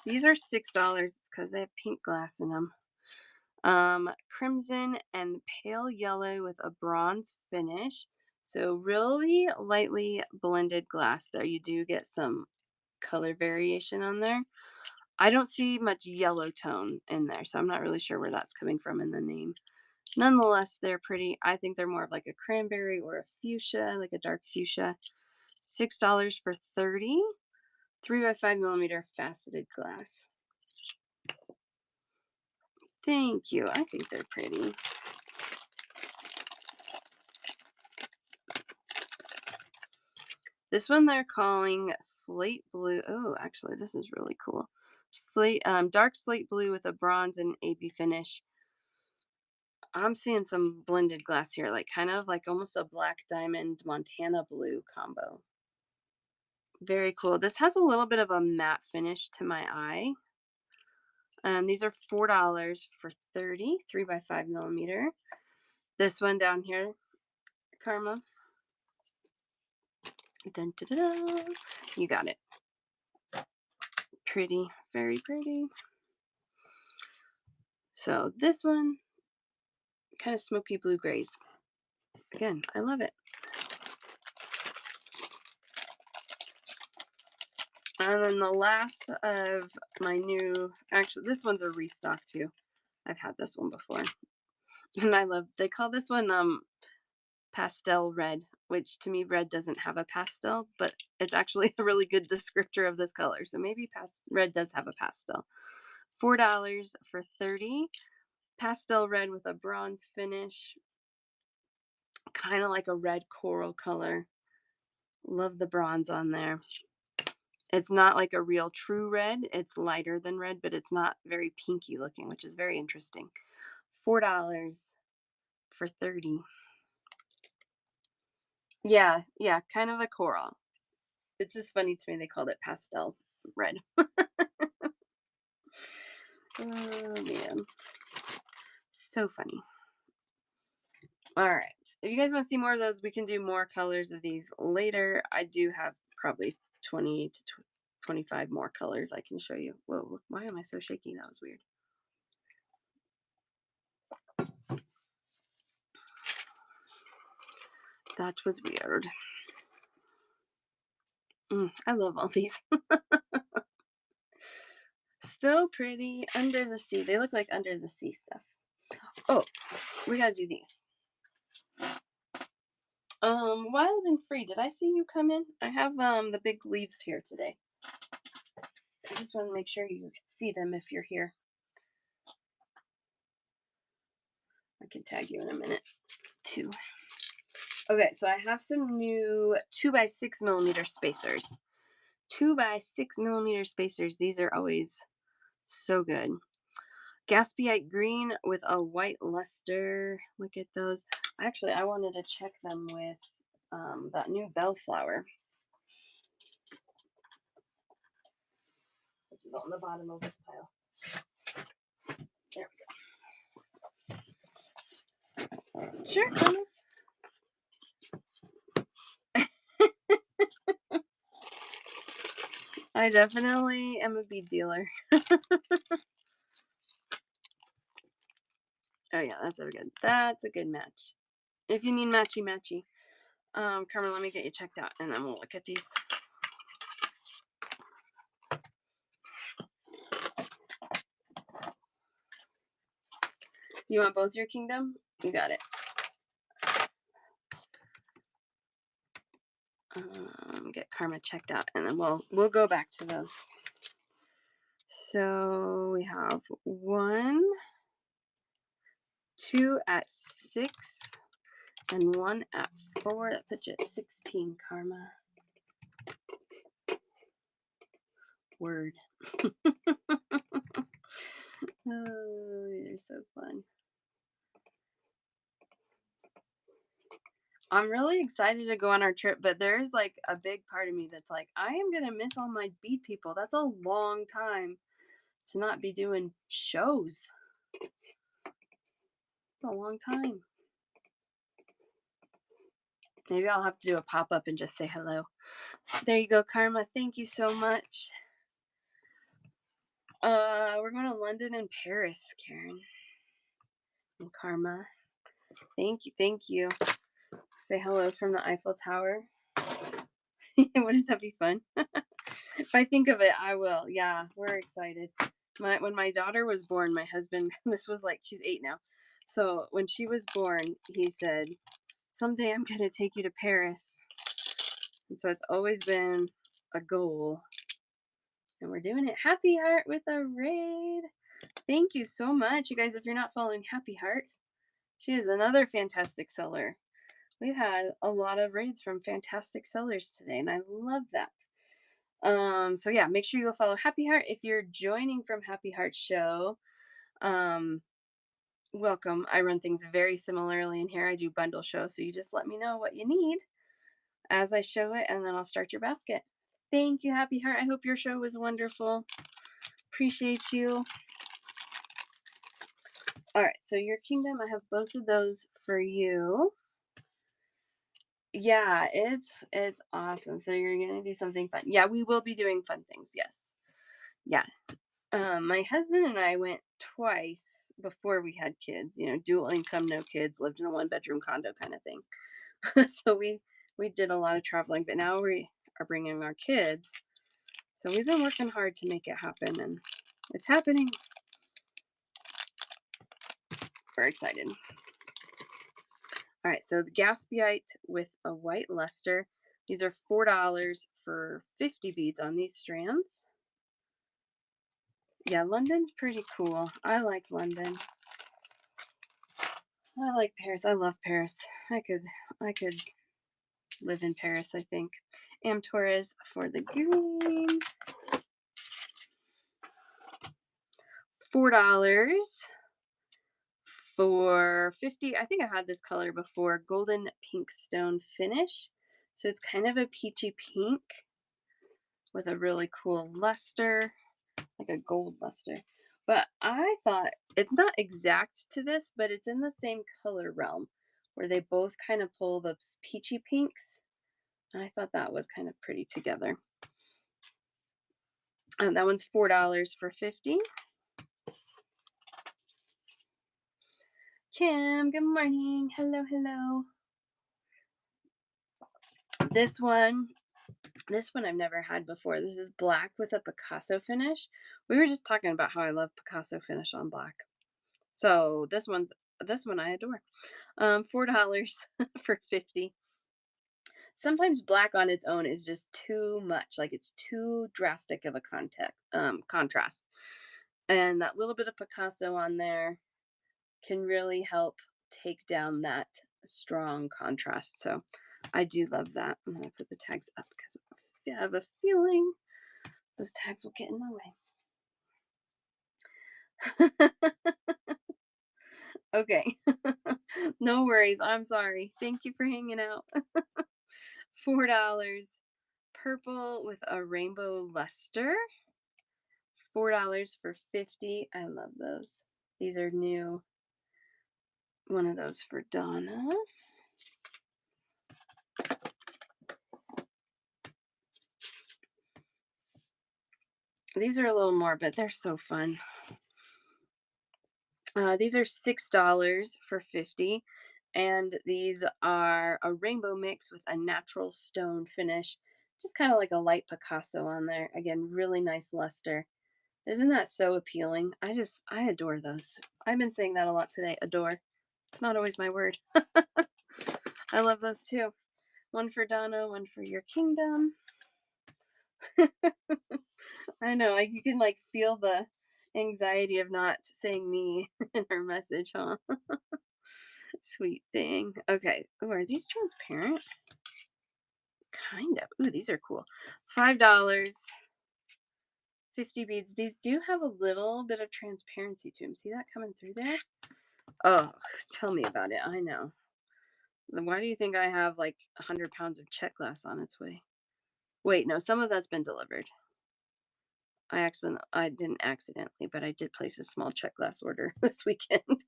These are $6. It's because they have pink glass in them. Crimson and pale yellow with a bronze finish. So really lightly blended glass there. You do get some color variation on there. I don't see much yellow tone in there, so I'm not really sure where that's coming from in the name. Nonetheless, they're pretty. I think they're more of like a cranberry or a fuchsia, like a dark fuchsia. $6 for 30, 3x5mm faceted glass. Thank you. I think they're pretty. This one they're calling slate blue. Oh, actually, this is really cool. Dark slate blue with a bronze and AB finish. I'm seeing some blended glass here, like kind of like almost a black diamond Montana blue combo. Very cool. This has a little bit of a matte finish to my eye. These are $4 for 30, 3x5mm. This one down here, Karma. Dun, dun, dun, dun. You got it. Pretty, very pretty. So this one, kind of smoky blue grays. Again, I love it. And then the last of my new, actually, this one's a restock too. I've had this one before. And I love, they call this one pastel red, which to me, red doesn't have a pastel, but it's actually a really good descriptor of this color. So maybe red does have a pastel. $4 for 30. Pastel red with a bronze finish. Kind of like a red coral color. Love the bronze on there. It's not like a real true red. It's lighter than red, but it's not very pinky looking, which is very interesting. $4 for 30. Yeah, kind of a coral. It's just funny to me they called it pastel red. Oh man. So funny. All right. If you guys want to see more of those, we can do more colors of these later. I do have probably 20 to 25 more colors I can show you. Whoa, why am I so shaky? That was weird. That was weird. I love all these. So pretty. Under the sea. They look like under the sea stuff. Oh, we gotta do these. Wild and Free. Did I see you come in? I have the big leaves here today. I just want to make sure you see them if you're here. I can tag you in a minute too. Okay, so I have some new 2x6mm spacers. 2x6mm spacers. These are always so good. Gaspiite green with a white luster. Look at those. Actually, I wanted to check them with that new bellflower, which is on the bottom of this pile. There we go. Sure, Connor. I definitely am a bead dealer. Oh yeah, that's a good match. if you need matchy matchy. Carmen, let me get you checked out and then we'll look at these. You want both your kingdom? You got it. Get Karma checked out and then we'll go back to those. So we have 1, 2 at 6, and 1 at 4. That puts you at 16, Karma. Word. Oh, you're so fun. I'm really excited to go on our trip, but there's like a big part of me that's like, I am going to miss all my bead people. That's a long time to not be doing shows. It's a long time. Maybe I'll have to do a pop-up and just say hello. There you go, Karma. Thank you so much. We're going to London and Paris, Karen. And Karma. Thank you. Thank you. Say hello from the Eiffel Tower. Wouldn't that be fun? If I think of it, I will. Yeah, we're excited. When my daughter was born, my husband, this was like, she's 8 now. So when she was born, he said, someday I'm going to take you to Paris. And so it's always been a goal. And we're doing it. Happy Heart with a raid. Thank you so much. You guys, if you're not following Happy Heart, she is another fantastic seller. We've had a lot of raids from fantastic sellers today, and I love that. So yeah, make sure you go follow Happy Heart. If you're joining from Happy Heart Show, welcome. I run things very similarly in here. I do bundle shows, so you just let me know what you need as I show it, and then I'll start your basket. Thank you, Happy Heart. I hope your show was wonderful. Appreciate you. All right, so your kingdom, I have both of those for you. Yeah, it's awesome. So you're gonna do something fun. Yeah, we will be doing fun things. Yes. Yeah. My husband and I went twice before we had kids. You know, dual income, no kids, lived in a 1-bedroom condo kind of thing. So we did a lot of traveling, but now we are bringing our kids. So we've been working hard to make it happen, and it's happening. We're excited. All right, so the Gaspiite with a white luster. These are $4 for 50 beads on these strands. Yeah, London's pretty cool. I like London. I like Paris. I love Paris. I could live in Paris, I think. Am Torres for the green. $4 for 50. I think I've had this color before. Golden pink stone finish. So it's kind of a peachy pink with a really cool luster, like a gold luster. But I thought it's not exact to this, but it's in the same color realm where they both kind of pull those peachy pinks. And I thought that was kind of pretty together. That one's $4 for 50. Kim, good morning. Hello, hello. This one I've never had before. This is black with a Picasso finish. We were just talking about how I love Picasso finish on black. So this one I adore. $4 for 50. Sometimes black on its own is just too much. Like it's too drastic of a contrast. And that little bit of Picasso on there can really help take down that strong contrast. So I do love that. I'm going to put the tags up because I have a feeling those tags will get in my way. Okay. No worries. I'm sorry. Thank you for hanging out. $4. Purple with a rainbow luster. $4 for 50. I love those. These are new. One of those for Donna. These are a little more, but they're so fun. These are $6 for 50. And these are a rainbow mix with a natural stone finish. Just kind of like a light Picasso on there. Again, really nice luster. Isn't that so appealing? I adore those. I've been saying that a lot today. Adore. It's not always my word. I love those too. One for Donna, one for your kingdom. I know. You can like feel the anxiety of not saying me in her message, huh? Sweet thing. Okay. Ooh, are these transparent? Kind of. Ooh, these are cool. $5. 50 beads. These do have a little bit of transparency to them. See that coming through there? Oh, tell me about it. I know. Then why do you think I have like 100 pounds of Czech glass on its way? Wait, no, some of that's been delivered. I didn't accidentally, but I did place a small Czech glass order this weekend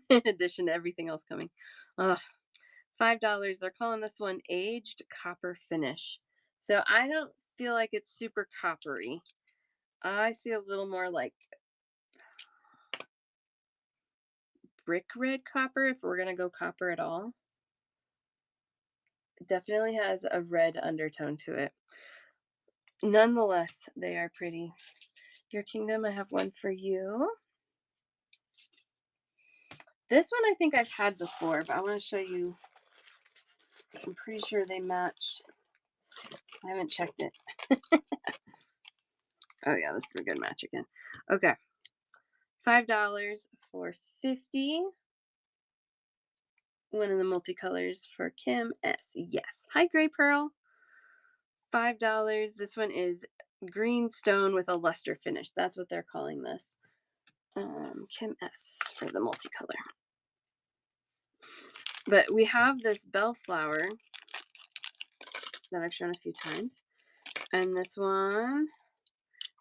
in addition to everything else coming. Ugh. $5. They're calling this one aged copper finish. So I don't feel like it's super coppery. I see a little more like brick red copper if we're going to go copper at all. It definitely has a red undertone to it. Nonetheless, they are pretty. Your kingdom, I have one for you. This one I think I've had before, but I want to show you. I'm pretty sure they match. I haven't checked it. Oh yeah, this is a good match again. Okay. $5 for 50. One of the multicolors for Kim S. Yes. Hi, Gray Pearl. $5. This one is green stone with a luster finish. That's what they're calling this. Kim S. for the multicolor. But we have this bellflower that I've shown a few times. And this one,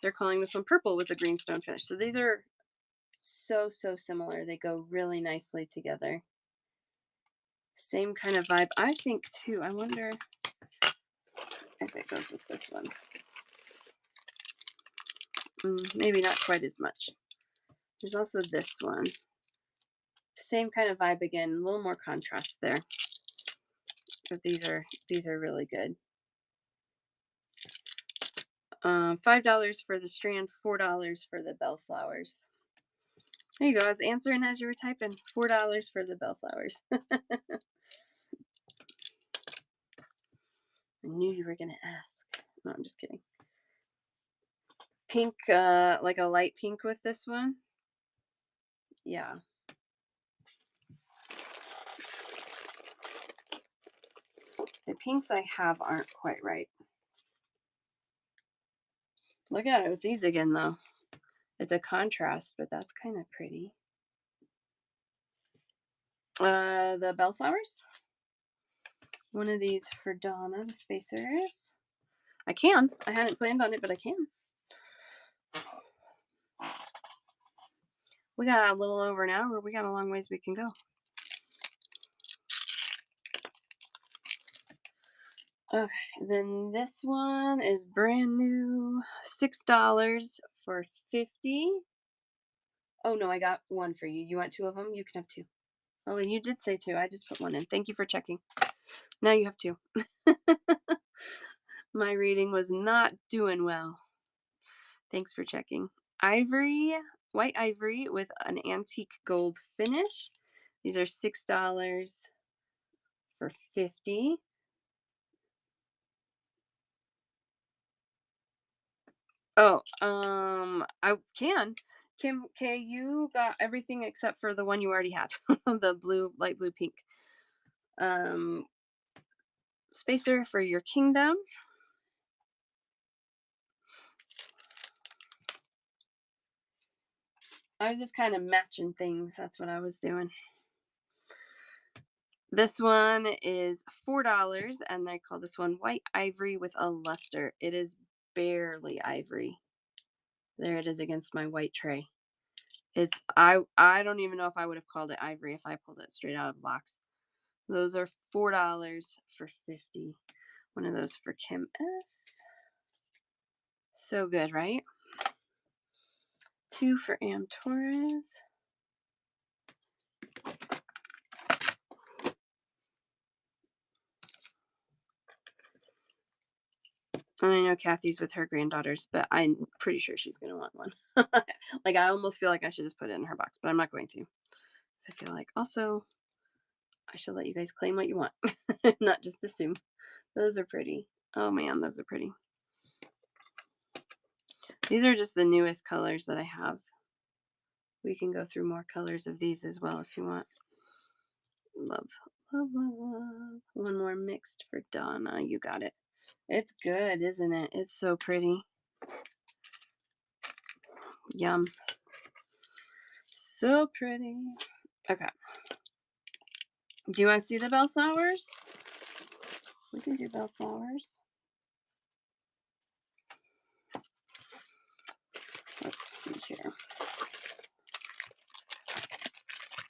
they're calling this one purple with a green stone finish. So these are so similar. They go really nicely together. Same kind of vibe, I think, too. I wonder if it goes with this one. Maybe not quite as much. There's also this one. Same kind of vibe again, a little more contrast there. But these are really good. $5 for the strand, $4 for the bellflowers. There you go. I was answering as you were typing. $4 for the bellflowers. I knew you were gonna ask. No, I'm just kidding. Pink, like a light pink with this one. Yeah. The pinks I have aren't quite right. Look at it with these again, though. It's a contrast, but that's kind of pretty. The bellflowers. One of these for Donna, the spacers. I can. I hadn't planned on it, but I can. We got a little over an hour. We got a long ways we can go. Okay, then this one is brand new. $6 for 50. Oh no, I got one for you. You want two of them? You can have two. Oh, and you did say two. I just put one in. Thank you for checking. Now you have two. My reading was not doing well. Thanks for checking. Ivory, white ivory with an antique gold finish. These are $6 for 50. Oh, I can. Kim K, you got everything except for the one you already had. The blue, light blue pink. Spacer for your kingdom. I was just kind of matching things. That's what I was doing. This one is $4, and they call this one white ivory with a luster. It is barely ivory. There it is against my white tray. It's I don't even know if I would have called it ivory if I pulled it straight out of the box. Those are $4 for 50. One of those for Kim S. So good, right? 2 for Ann Torres. And I know Kathy's with her granddaughters, but I'm pretty sure she's gonna want one. Like, I almost feel like I should just put it in her box, but I'm not going to. 'Cause I feel like also I should let you guys claim what you want, not just assume. Those are pretty. Oh man, those are pretty. These are just the newest colors that I have. We can go through more colors of these as well if you want. Love, love, love, love. One more mixed for Donna. You got it. It's good, isn't it? It's so pretty. Yum. So pretty. Okay. Do you want to see the bellflowers? We can do bellflowers. Let's see here.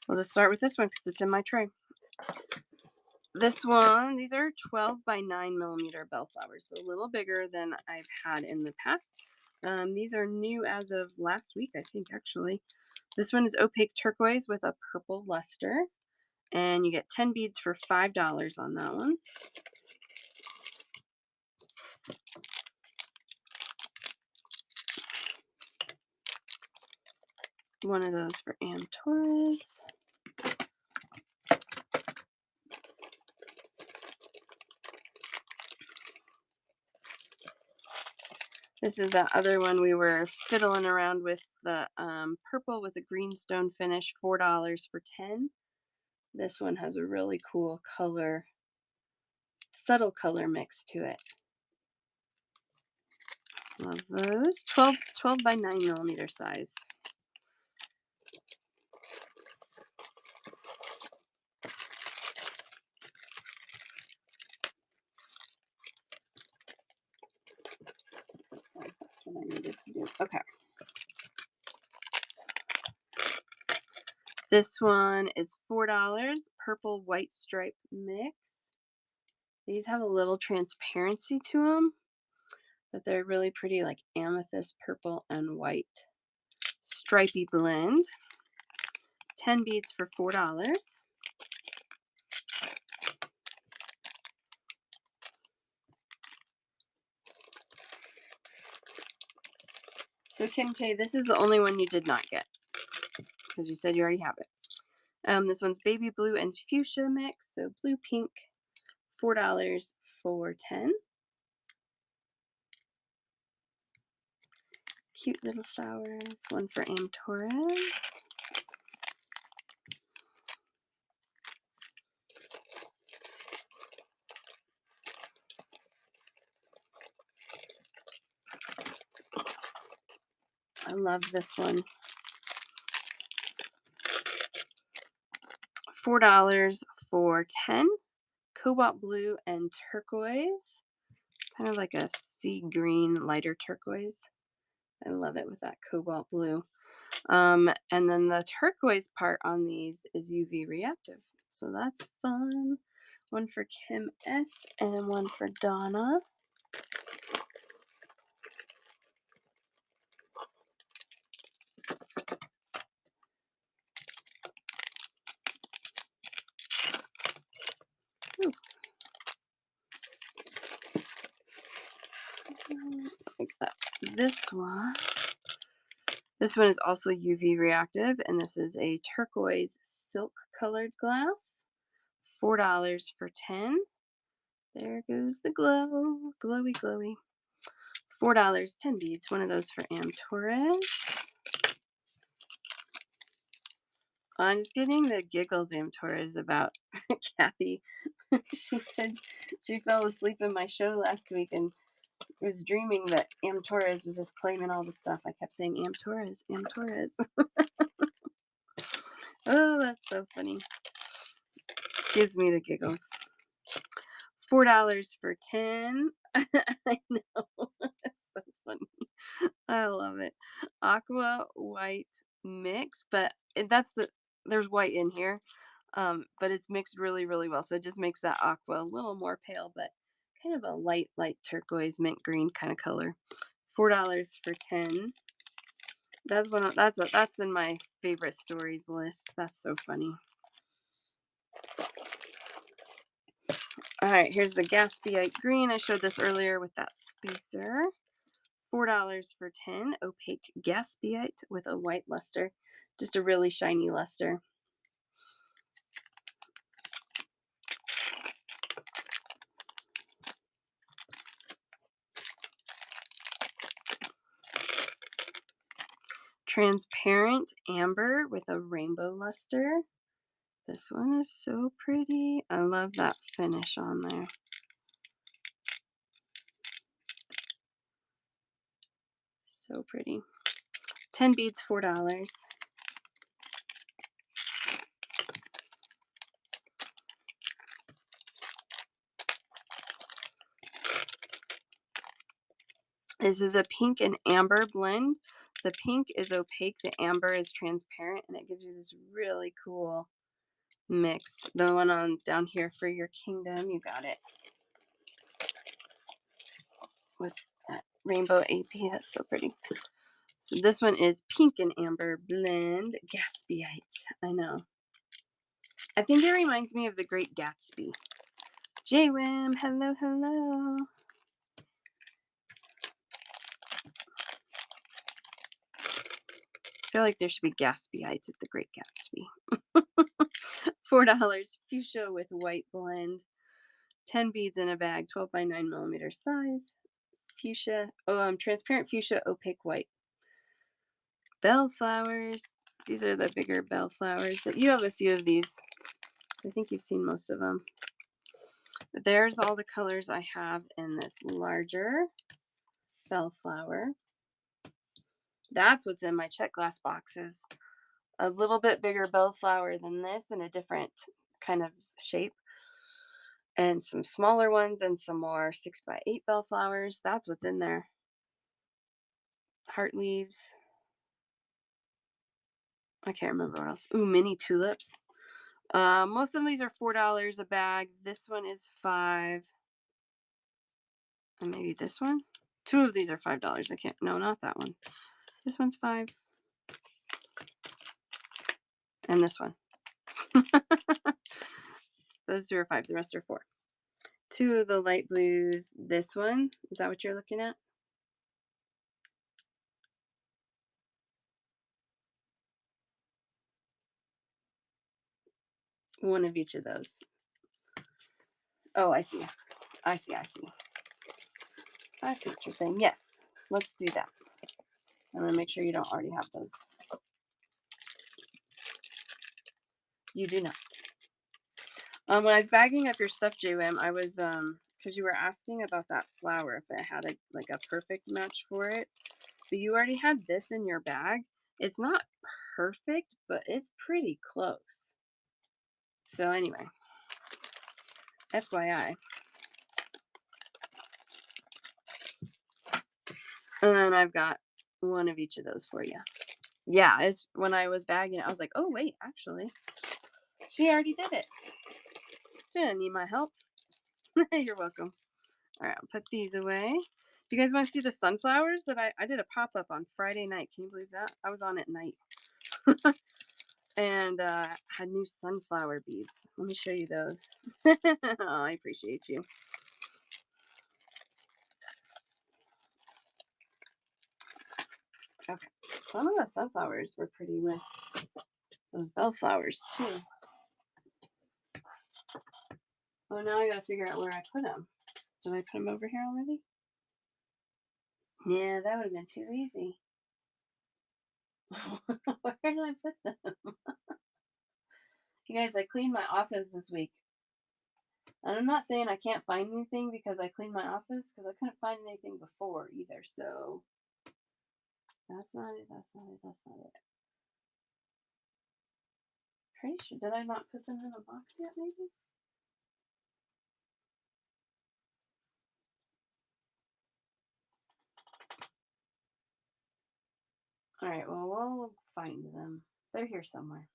We'll just start with this one because it's in my tray. This one, these are 12 by 9 millimeter bellflowers, so a little bigger than I've had in the past. These are new as of last week, I think, actually. This one is opaque turquoise with a purple luster, and you get 10 beads for $5 on that one. One of those for Ann Torres. This is that other one we were fiddling around with, the purple with a greenstone finish, $4 for 10. This one has a really cool color, subtle color mix to it. Love those. 12 by 9 millimeter size. That's what I needed to do. Okay. This one is $4, purple white stripe mix. These have a little transparency to them, but they're really pretty, like amethyst purple and white stripy blend. 10 beads for $4. So Kim K, this is the only one you did not get because you said you already have it. This one's baby blue and fuchsia mix, so blue pink, $4 for 10. Cute little flowers. One for Am Torres. I love this one. $4 for 10. Cobalt blue and turquoise. Kind of like a sea green, lighter turquoise. I love it with that cobalt blue. And then the turquoise part on these is UV reactive. So that's fun. One for Kim S and one for Donna. Ooh. I got this one. This one is also UV reactive, and this is a turquoise silk colored glass. $4 for 10. There goes the glow. Glowy, glowy. $4, 10 beads. One of those for Am Torres. I'm just getting the giggles, Am Torres, about Kathy. She said she fell asleep in my show last week and was dreaming that Am Torres was just claiming all the stuff. I kept saying Am Torres, Am Torres. Oh, that's so funny. Gives me the giggles. $4 for 10. I know. It's so funny. I love it. Aqua white mix, but there's white in here. But it's mixed really, really well. So it just makes that aqua a little more pale, but kind of a light turquoise, mint green kind of color. $4 for 10. That's in my favorite stories list. That's so funny. All right, here's the Gatsbyite green. I showed this earlier with that spacer. $4 for 10 opaque Gatsbyite with a white luster. Just a really shiny luster. Transparent amber with a rainbow luster. This one is so pretty. I love that finish on there. So pretty. 10 beads, $4. This is a pink and amber blend. The pink is opaque, the amber is transparent, and it gives you this really cool mix. The one on down here for your kingdom, you got it. With that rainbow AP, that's so pretty. So this one is pink and amber blend Gatsbyite. I know. I think it reminds me of the Great Gatsby. JWim, hello, hello. I feel like there should be Gatsbyite at the Great Gatsby. $4 fuchsia with white blend. 10 beads in a bag, 12 by 9 millimeter size. Fuchsia, transparent fuchsia, opaque white. Bellflowers. These are the bigger bellflowers. You have a few of these. I think you've seen most of them. But there's all the colors I have in this larger bellflower. That's what's in my Czech glass boxes. A little bit bigger bellflower than this in a different kind of shape. And some smaller ones and some more 6x8 bellflowers. That's what's in there. Heart leaves. I can't remember what else. Ooh, mini tulips. Most of these are $4 a bag. This one is $5. And maybe this one. 2 of these are $5. I can't. No, not that one. This one's $5. And this one. Those 2 are $5. The rest are $4. 2 of the light blues. This one. Is that what you're looking at? One of each of those. Oh, I see. I see. I see. I see what you're saying. Yes. Let's do that. I'm going to make sure you don't already have those. You do not. When I was bagging up your stuff, JWim, I was because you were asking about that flower if it had a perfect match for it, but you already had this in your bag. It's not perfect, but it's pretty close. So anyway, FYI. And then I've got one of each of those for you. Yeah, it's when I was bagging it, I was like, oh wait, actually, she already did it. She didn't need my help. You're welcome. All right, I'll put these away. You guys want to see the sunflowers that I did a pop-up on Friday night. Can you believe that? I was on at night. And had new sunflower beads. Let me show you those. Oh, I appreciate you. Okay. Some of the sunflowers were pretty with those bellflowers too. Oh, now I gotta figure out where I put them. Did I put them over here already? Yeah, that would have been too easy. Where did I put them? You guys, I cleaned my office this week. And I'm not saying I can't find anything because I cleaned my office, because I couldn't find anything before either. So that's not it. That's not it. That's not it. Pretty sure. Did I not put them in a box yet, maybe? All right, well, we'll find them. They're here somewhere.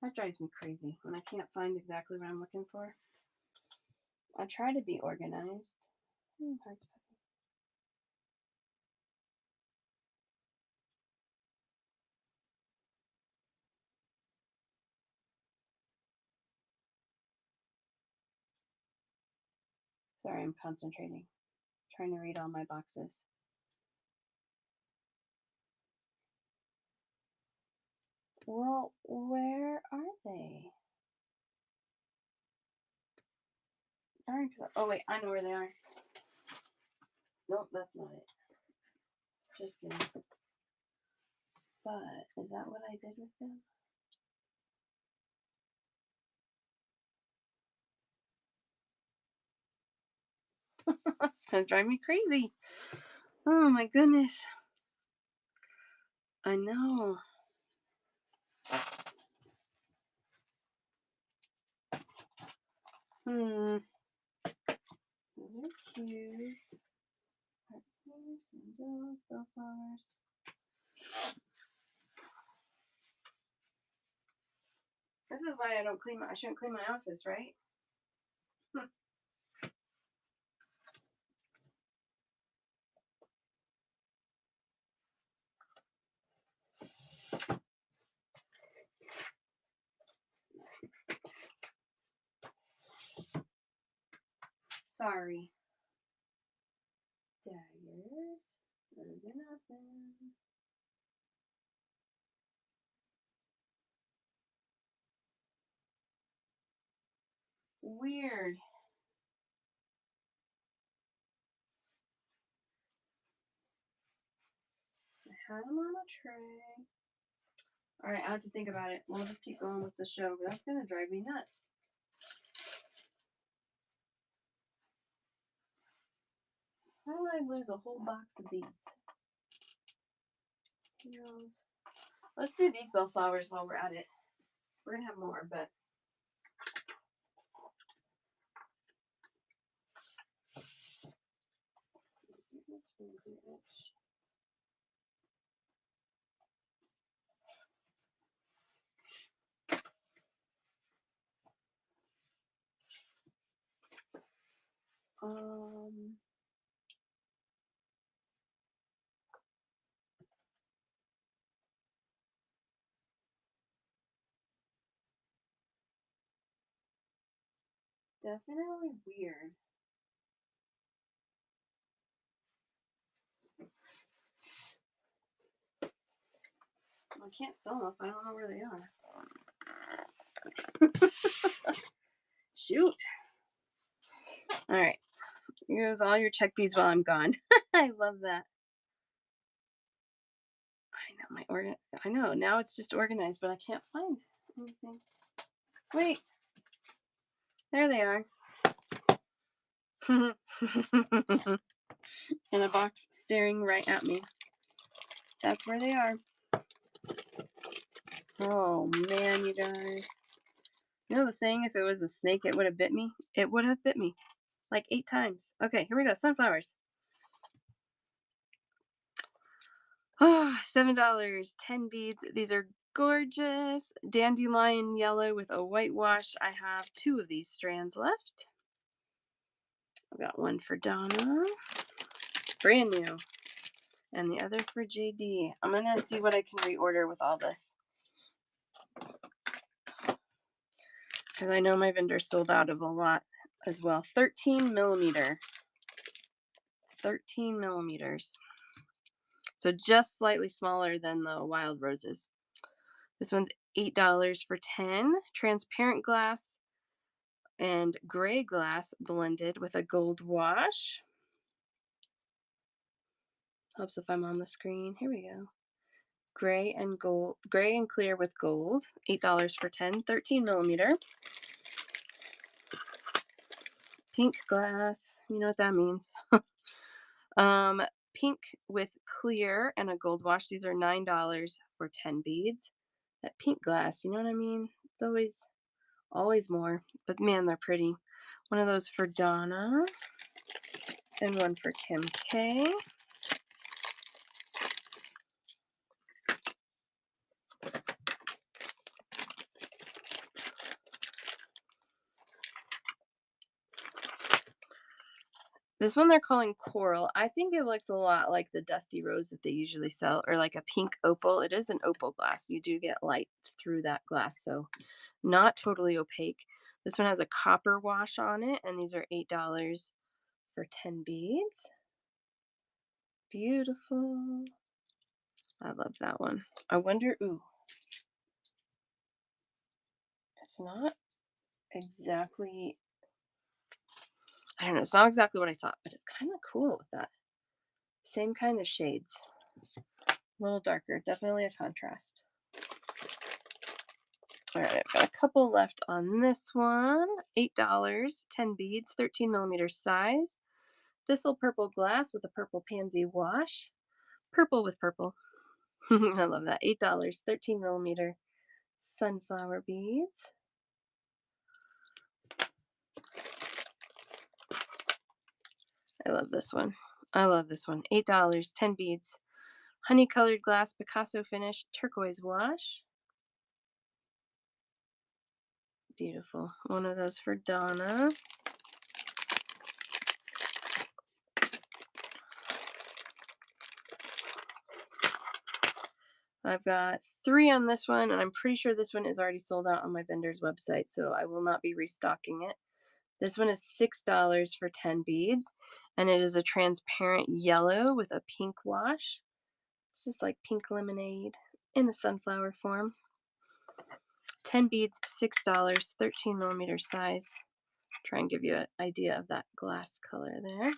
That drives me crazy when I can't find exactly what I'm looking for. I try to be organized. Hard to Sorry, I'm concentrating. Trying to read all my boxes. Well, where are they? Darn, oh wait, I know where they are. Nope, that's not it. Just kidding. But is that what I did with them? It's gonna drive me crazy. Oh my goodness. I know. Those are cute. Bellflowers. This is why I don't clean I shouldn't clean my office, right? Sorry. Daggers. Those are nothing. Weird. I had them on a tray. Alright, I have to think about it. We'll just keep going with the show, but that's gonna drive me nuts. How do I lose a whole box of beads? Let's do these bellflowers while we're at it. We're gonna have more, but definitely weird. I can't sell them if I don't know where they are. Shoot. All right. Here's all your Czech beads while I'm gone. I love that. I know. Now it's just organized, but I can't find anything. Wait. There they are. In a box staring right at me. That's where they are. Oh man, you guys. You know the saying, if it was a snake, it would have bit me? It would have bit me. Like 8 times. Okay, here we go. Sunflowers. Oh, $7. 10 beads. These are gorgeous. Dandelion yellow with a whitewash. I have 2 of these strands left. I've got one for Donna. Brand new. And the other for JD. I'm going to see what I can reorder with all this. Because I know my vendor sold out of a lot as well. 13 millimeter. 13 millimeters. So just slightly smaller than the wild roses. This one's $8 for 10. Transparent glass and gray glass blended with a gold wash. Helps if I'm on the screen. Here we go. Gray and clear with gold. $8 for 10. 13 millimeter. Pink glass. You know what that means. Pink with clear and a gold wash. These are $9 for 10 beads. That pink glass, you know what I mean? It's always more. But man, they're pretty. One of those for Donna. And one for Kim K. This one they're calling Coral. I think it looks a lot like the Dusty Rose that they usually sell, or like a pink opal. It is an opal glass. You do get light through that glass, so not totally opaque. This one has a copper wash on it, and these are $8 for 10 beads. Beautiful. I love that one. I wonder, ooh, it's not exactly, I don't know, it's not exactly what I thought, but it's kind of cool with that. Same kind of shades. A little darker, definitely a contrast. All right, I've got a couple left on this one. $8, 10 beads, 13 millimeter size. Thistle purple glass with a purple pansy wash. Purple with purple. I love that. $8, 13 millimeter sunflower beads. I love this one. I love this one. $8, 10 beads. Honey colored glass Picasso finish turquoise wash. Beautiful. One of those for Donna. I've got 3 on this one, and I'm pretty sure this one is already sold out on my vendor's website, so I will not be restocking it. This one is $6 for 10 beads, and it is a transparent yellow with a pink wash. It's just like pink lemonade in a sunflower form. 10 beads, $6, 13 millimeter size. Try and give you an idea of that glass color there.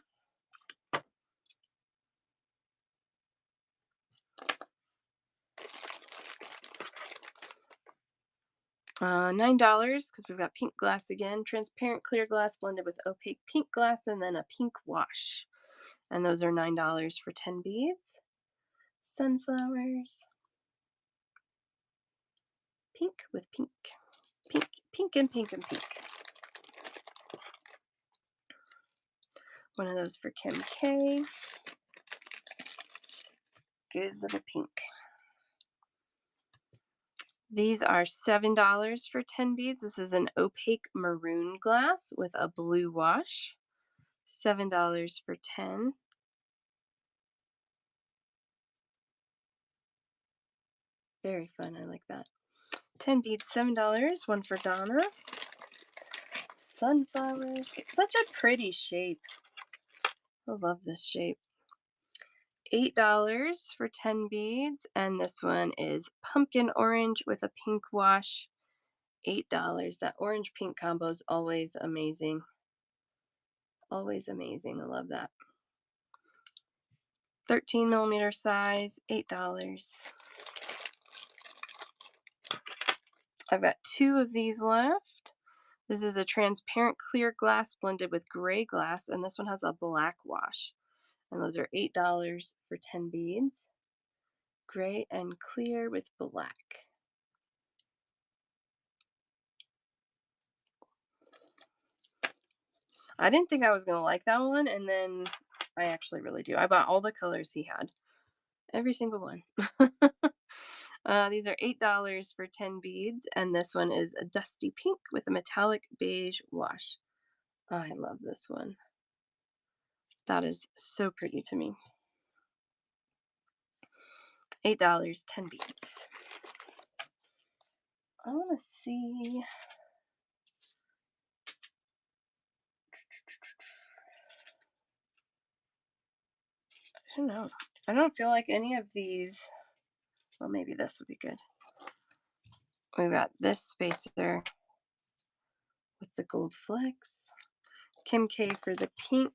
$9 because we've got pink glass again. Transparent clear glass blended with opaque pink glass and then a pink wash. And those are $9 for 10 beads. Sunflowers. Pink with pink. Pink, pink and pink and pink. One of those for Kim K. Good little pink. These are $7 for 10 beads. This is an opaque maroon glass with a blue wash. $7 for 10. Very fun. I like that. 10 beads, $7. One for Donna. Sunflowers. It's such a pretty shape. I love this shape. $8 for 10 beads. And this one is pumpkin orange with a pink wash. $8. That orange pink combo is always amazing. Always amazing. I love that. 13 millimeter size, $8. I've got 2 of these left. This is a transparent clear glass blended with gray glass, and this one has a black wash. And those are $8 for 10 beads. Gray and clear with black. I didn't think I was going to like that one, and then I actually really do. I bought all the colors he had. Every single one. These are $8 for 10 beads, and this one is a dusty pink with a metallic beige wash. I love this one. That is so pretty to me. $8, 10 beads. I want to see. I don't know. I don't feel like any of these. Well, maybe this would be good. We've got this spacer with the gold flecks. Kim K for the pink.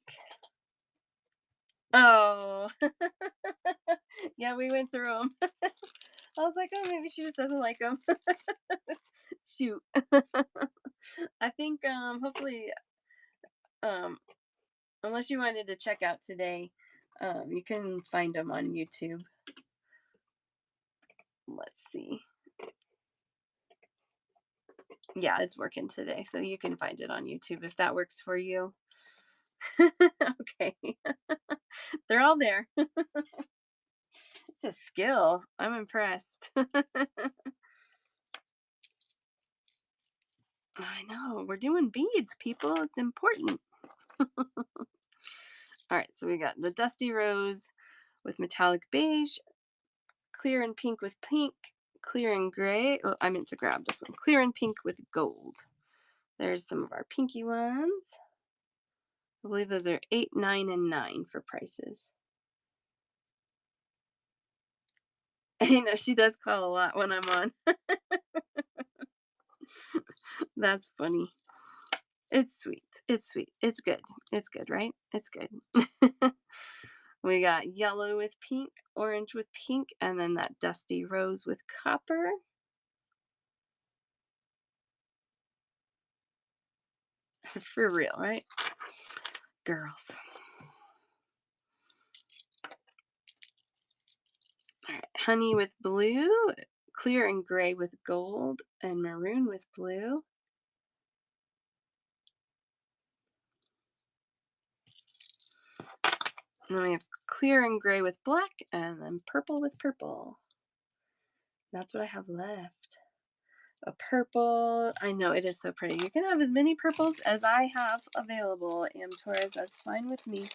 Oh. Yeah, we went through them. I was like, oh, maybe she just doesn't like them. Shoot. I think hopefully unless you wanted to check out today, you can find them on YouTube. Let's see. Yeah, it's working today, so you can find it on YouTube if that works for you. Okay. They're all there. It's a skill. I'm impressed. I know. We're doing beads, people. It's important. All right, so we got the dusty rose with metallic beige, clear and pink with pink, clear and gray. Oh, I meant to grab this one. Clear and pink with gold. There's some of our pinky ones. I believe those are 8, 9, and 9 for prices. I know she does call a lot when I'm on. That's funny. It's sweet. It's sweet. It's good. It's good, right? It's good. We got yellow with pink, orange with pink, and then that dusty rose with copper. For real, right? Girls. All right. Honey with blue, clear and gray with gold, and maroon with blue. And then we have clear and gray with black, and then purple with purple. That's what I have left. A purple. I know it is so pretty. You can have as many purples as I have available, Am Torres. That's fine with me.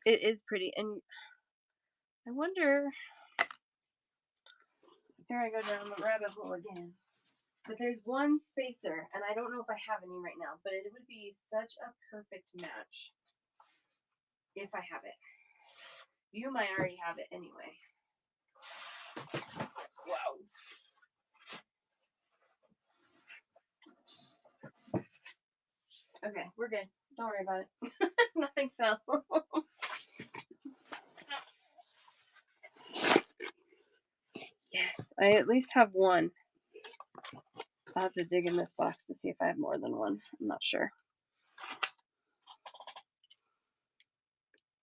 It is pretty. And I wonder. Here I go down the rabbit hole again. But there's one spacer, and I don't know if I have any right now, but it would be such a perfect match if I have it. You might already have it anyway. Wow. Okay, we're good. Don't worry about it. Nothing fell. Yes, I at least have one. I'll have to dig in this box to see if I have more than one. I'm not sure.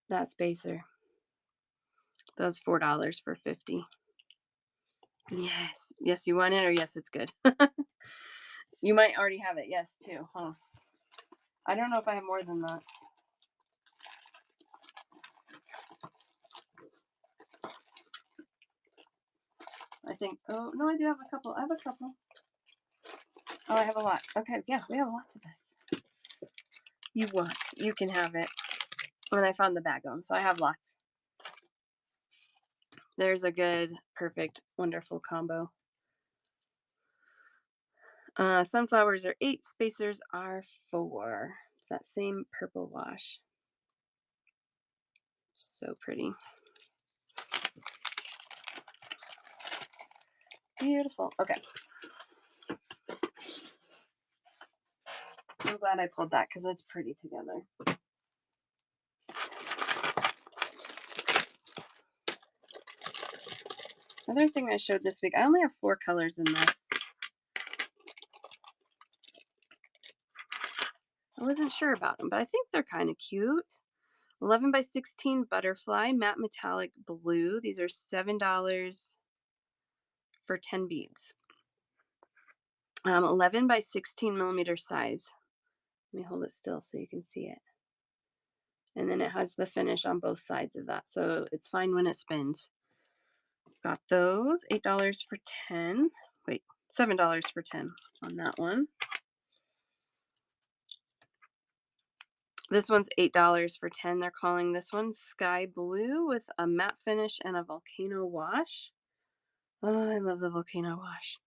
That spacer. That was $4 for 50. Yes. Yes, you want it, or yes, it's good. You might already have it. Yes, too. Huh. I don't know if I have more than that. I think, oh, no, I do have a couple. I have a couple. Oh, I have a lot. Okay, yeah, we have lots of this. You want, you can have it. And I found the bag of them, so I have lots. There's a good, perfect, wonderful combo. Sunflowers are 8, spacers are 4. It's that same purple wash. So pretty. Beautiful. Okay. I'm glad I pulled that because it's pretty together. Another thing I showed this week, I only have 4 colors in this. I wasn't sure about them, but I think they're kind of cute. 11 by 16 butterfly, matte metallic blue. These are $7 for 10 beads. 11 by 16 millimeter size. Let me hold it still so you can see it. And then it has the finish on both sides of that, so it's fine when it spins. Got those, $8 for 10. Wait, $7 for 10 on that one. This one's $8 for 10. They're calling this one Sky Blue with a matte finish and a volcano wash. Oh, I love the volcano wash.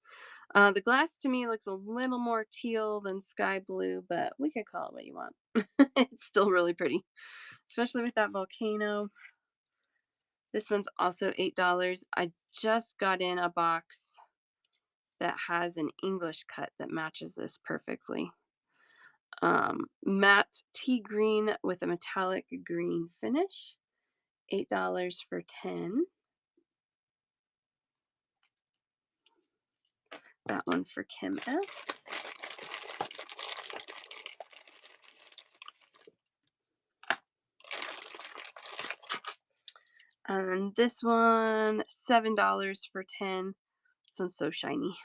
The glass to me looks a little more teal than sky blue, but we could call it what you want. It's still really pretty, especially with that volcano. This one's also $8. I just got in a box that has an English cut that matches this perfectly. Matte tea green with a metallic green finish. $8 for 10. That one for Kim S. And this one, $7 for 10. This one's so shiny.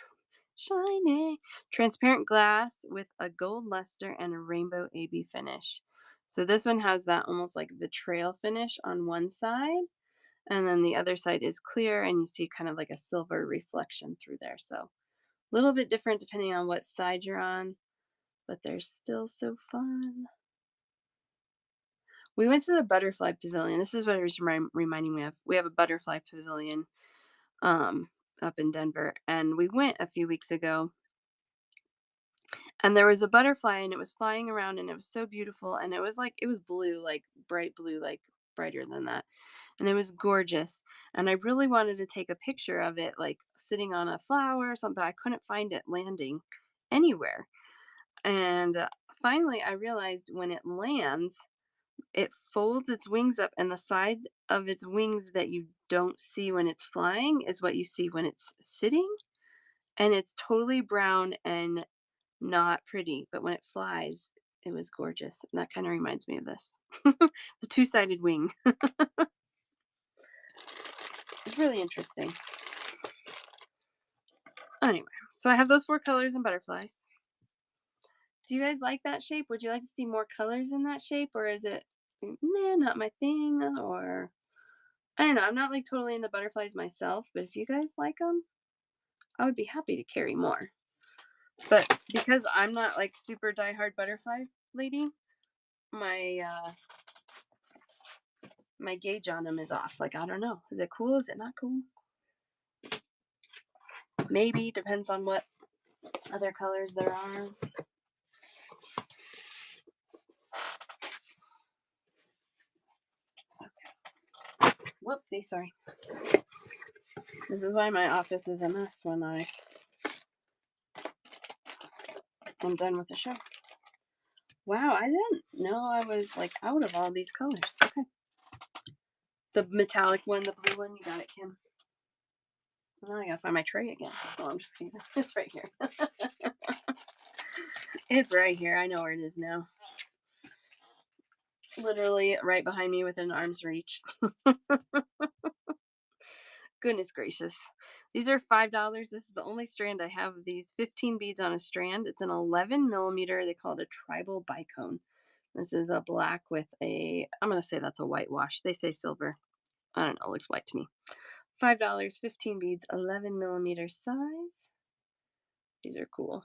Shiny. Transparent glass with a gold luster and a rainbow AB finish. So this one has that almost like vitriol finish on one side. And then the other side is clear and you see kind of like a silver reflection through there. So a little bit different depending on what side you're on, but they're still so fun. We went to the butterfly pavilion. This is what it was reminding me of. We have a butterfly pavilion up in Denver, and we went a few weeks ago. And there was a butterfly and it was flying around and it was so beautiful and it was like it was blue, like bright blue, like brighter than that. And it was gorgeous. And I really wanted to take a picture of it like sitting on a flower or something. I couldn't find it landing anywhere. And finally I realized when it lands, it folds its wings up and the side of its wings that you don't see when it's flying is what you see when it's sitting, and it's totally brown and not pretty, but when it flies, it was gorgeous. And that kind of reminds me of this. The two-sided wing. It's really interesting. Anyway, so I have those 4 colors and butterflies. Do you guys like that shape? Would you like to see more colors in that shape, or is it, man, not my thing? Or I don't know. I'm not like totally into butterflies myself, but if you guys like them, I would be happy to carry more. But because I'm not like super diehard butterfly lady, my my gauge on them is off. Like, I don't know. Is it cool? Is it not cool? Maybe. Depends on what other colors there are. Okay. Whoopsie, sorry. This is why my office is a mess when I'm done with the show. Wow, I didn't know I was like out of all these colors. Okay. The metallic one, the blue one, you got it, Kim. Now I gotta find my tray again. Oh, I'm just teasing. It's right here. It's right here. I know where it is now. Literally right behind me within arm's reach. Goodness gracious. These are $5. This is the only strand I have of these 15 beads on a strand. It's an 11 millimeter. They call it a tribal bicone. This is a black with a, I'm going to say that's a whitewash. They say silver. I don't know. It looks white to me. $5, 15 beads, 11 millimeter size. These are cool.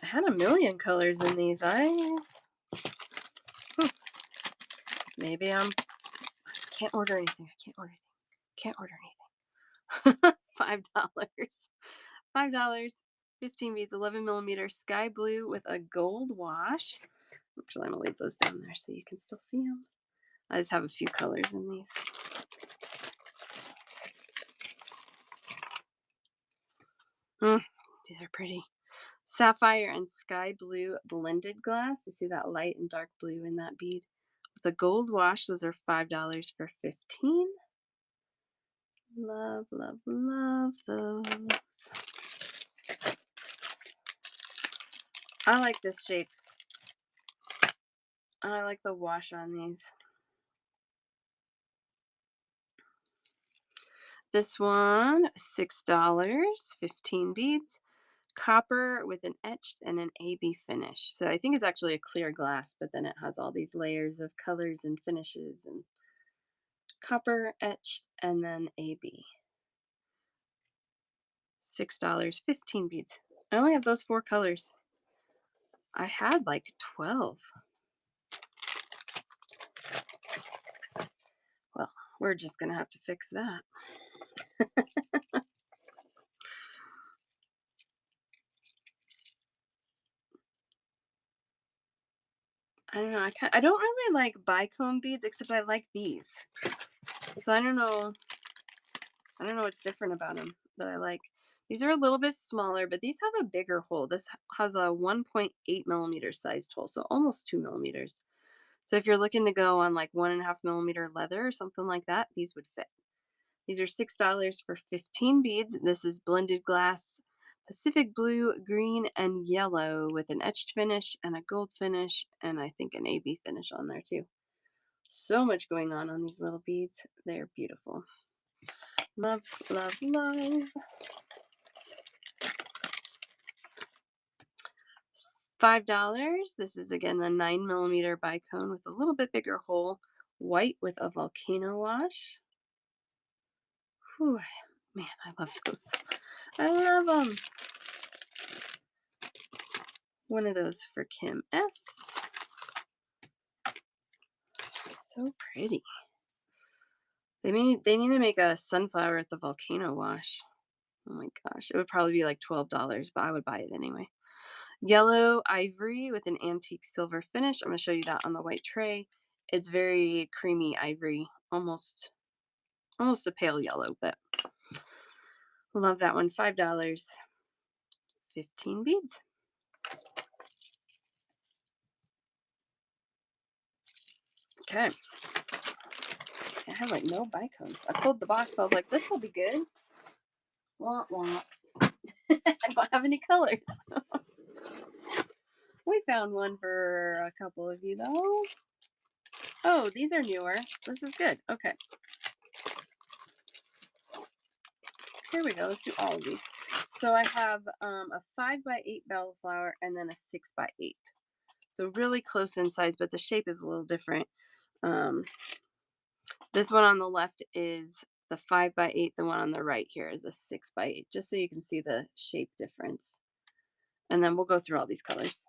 I had a million colors in these. Maybe I can't order anything. I can't order anything. Can't order anything. $5. $5. 15 beads, 11 millimeter sky blue with a gold wash. Actually, I'm gonna leave those down there so you can still see them. I just have a few colors in these. These are pretty. Sapphire and sky blue blended glass. You see that light and dark blue in that bead. With a gold wash, those are $5 for 15. Love, love, love those. I like this shape. I like the wash on these. This one, $6, 15 beads. Copper with an etched and an AB finish. So I think it's actually a clear glass, but then it has all these layers of colors and finishes and copper etched and then AB. $6, 15 beads. I only have those 4 colors. I had like 12. Well, we're just gonna have to fix that. I don't know. I don't really like bicone beads, except I like these. So I don't know. I don't know what's different about them that I like. These are a little bit smaller, but these have a bigger hole. This has a 1.8 millimeter sized hole, so almost 2 millimeters. So if you're looking to go on like 1.5 millimeter leather or something like that, these would fit. These are $6 for 15 beads. This is blended glass, Pacific blue, green, and yellow with an etched finish and a gold finish, and I think an AB finish on there too. So much going on these little beads. They're beautiful. Love, love, love. $5. This is again the 9 millimeter bicone with a little bit bigger hole, white with a volcano wash. Whew, man, I love those. I love them. One of those for Kim S. So pretty. They need to make a sunflower at the volcano wash. Oh my gosh, it would probably be like $12, but I would buy it anyway. Yellow ivory with an antique silver finish. I'm going to show you that on the white tray. It's very creamy ivory, almost a pale yellow, but love that one. $5. 15 beads. Okay. I have like no bicones. I pulled the box. I was like, this will be good. Wah, wah. I don't have any colors. We found one for a couple of you though. Oh, these are newer. This is good. Okay. Here we go. Let's do all of these. So I have a 5x8 bellflower and then a 6x8. So really close in size, but the shape is a little different. This one on the left is the 5x8. The one on the right here is a 6x8, just so you can see the shape difference. And then we'll go through all these colors.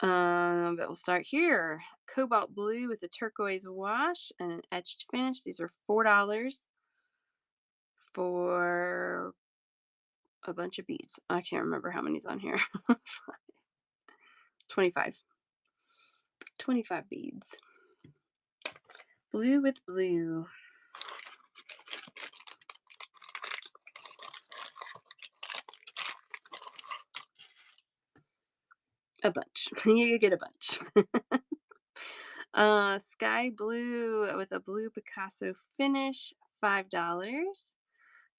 But we'll start here. Cobalt blue with a turquoise wash and an etched finish. These are $4 for a bunch of beads. I can't remember how many's on here. 25. 25 beads. Blue with blue. A bunch. You get a bunch. Sky blue with a blue Picasso finish, $5.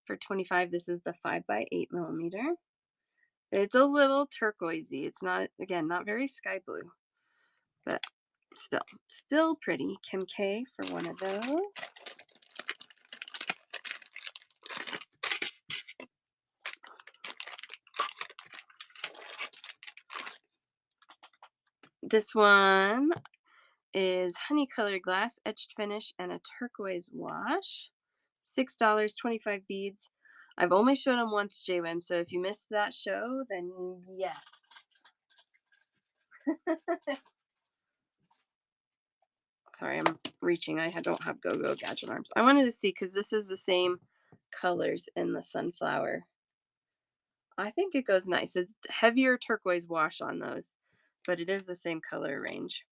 For 25, this is the 5x8 millimeter. It's a little turquoisey. It's not, again, not very sky blue, but still pretty. Kim K for one of those. This one is honey colored glass, etched finish, and a turquoise wash. $6, 25 beads. I've only shown them once, JWIM, so if you missed that show, then yes. Sorry, I'm reaching. I don't have go-go gadget arms. I wanted to see, because this is the same colors in the sunflower. I think it goes nice. It's heavier turquoise wash on those, but it is the same color range.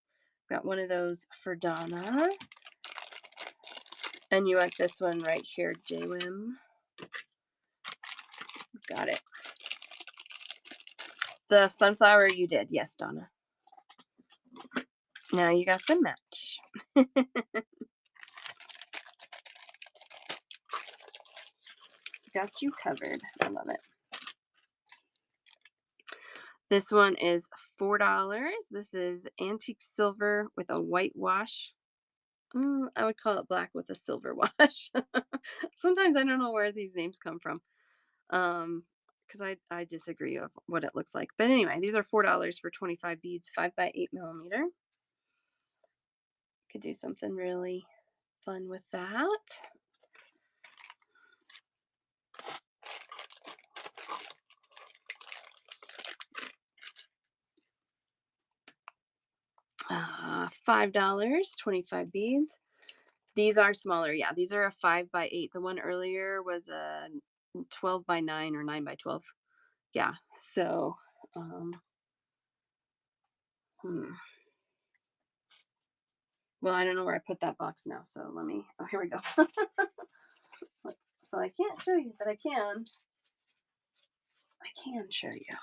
Got one of those for Donna. And you want this one right here, JWIM. Got it. The sunflower you did. Yes, Donna. Now you got the match. Got you covered. I love it. This one is $4. This is antique silver with a white wash. I would call it black with a silver wash. Sometimes I don't know where these names come from. Because I disagree of what it looks like. But anyway, these are $4 for 25 beads, 5x8 millimeter. Could do something really fun with that. $5, 25 beads. These are smaller. Yeah, these are a 5x8. The one earlier was a 12x9 or 9x12. Yeah, so well, I don't know where I put that box now, so let me, oh, here we go. So I can't show you, but I can show you.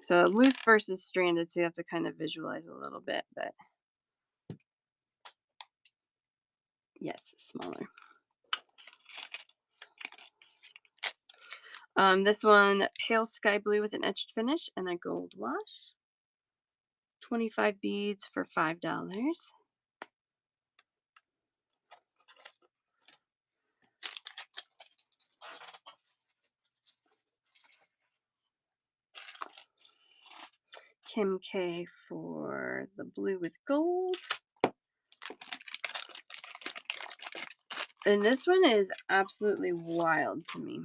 So loose versus stranded, so you have to kind of visualize a little bit, but yes, smaller. This one, pale sky blue with an etched finish and a gold wash. 25 beads for $5. Kim K for the blue with gold. And this one is absolutely wild to me.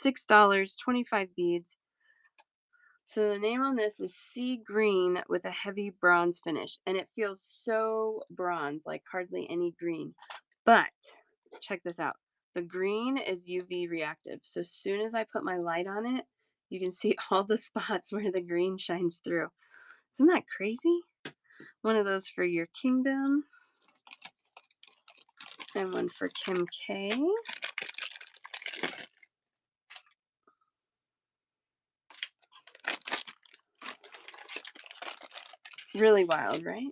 $6, 25 beads. So the name on this is Sea Green with a heavy bronze finish. And it feels so bronze, like hardly any green. But check this out. The green is UV reactive. So as soon as I put my light on it, you can see all the spots where the green shines through. Isn't that crazy? One of those for your kingdom. And one for Kim K. Really wild, right?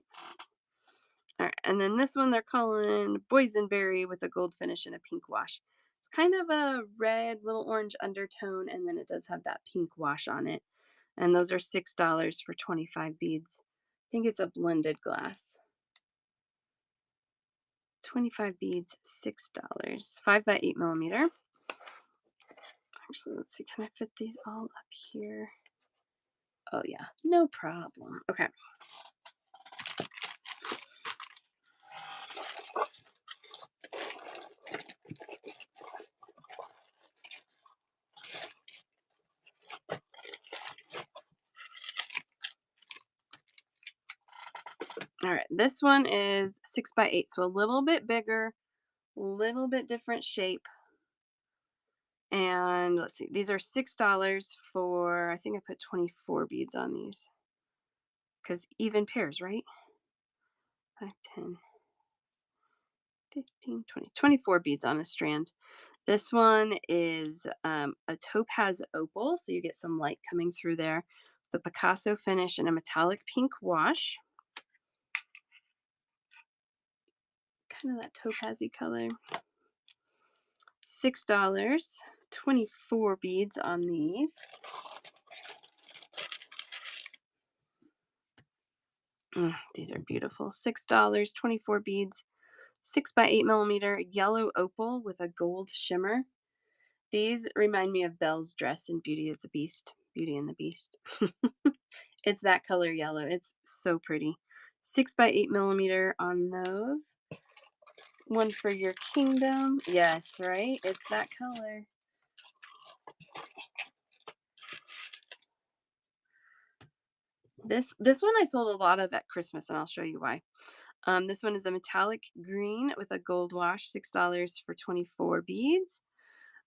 All right, and then this one they're calling boysenberry with a gold finish and a pink wash. It's kind of a red, little orange undertone, and then it does have that pink wash on it. And those are $6 for 25 beads. I think it's a blended glass. 25 beads, $6. 5 by 8 millimeter. Actually, let's see. Can I fit these all up here? Oh, yeah. No problem. Okay. All right. This one is 6 by 8. So a little bit bigger, little bit different shape. And let's see. These are $6 for, I think I put 24 beads on these. Because even pairs, right? 5, 10, 15, 20, 24 beads on a strand. This one is a topaz opal, so you get some light coming through there. The Picasso finish and a metallic pink wash. Kind of that topazy color. $6. 24 beads on these. These are beautiful. $6. 24 beads. 6 by 8 millimeter yellow opal with a gold shimmer. These remind me of Belle's dress in Beauty of the Beast. Beauty and the Beast. It's that color yellow. It's so pretty. 6 by 8 millimeter on those. One for your kingdom. Yes, right? It's that color. This one I sold a lot of at Christmas, and I'll show you why. This one is a metallic green with a gold wash. $6 for 24 beads.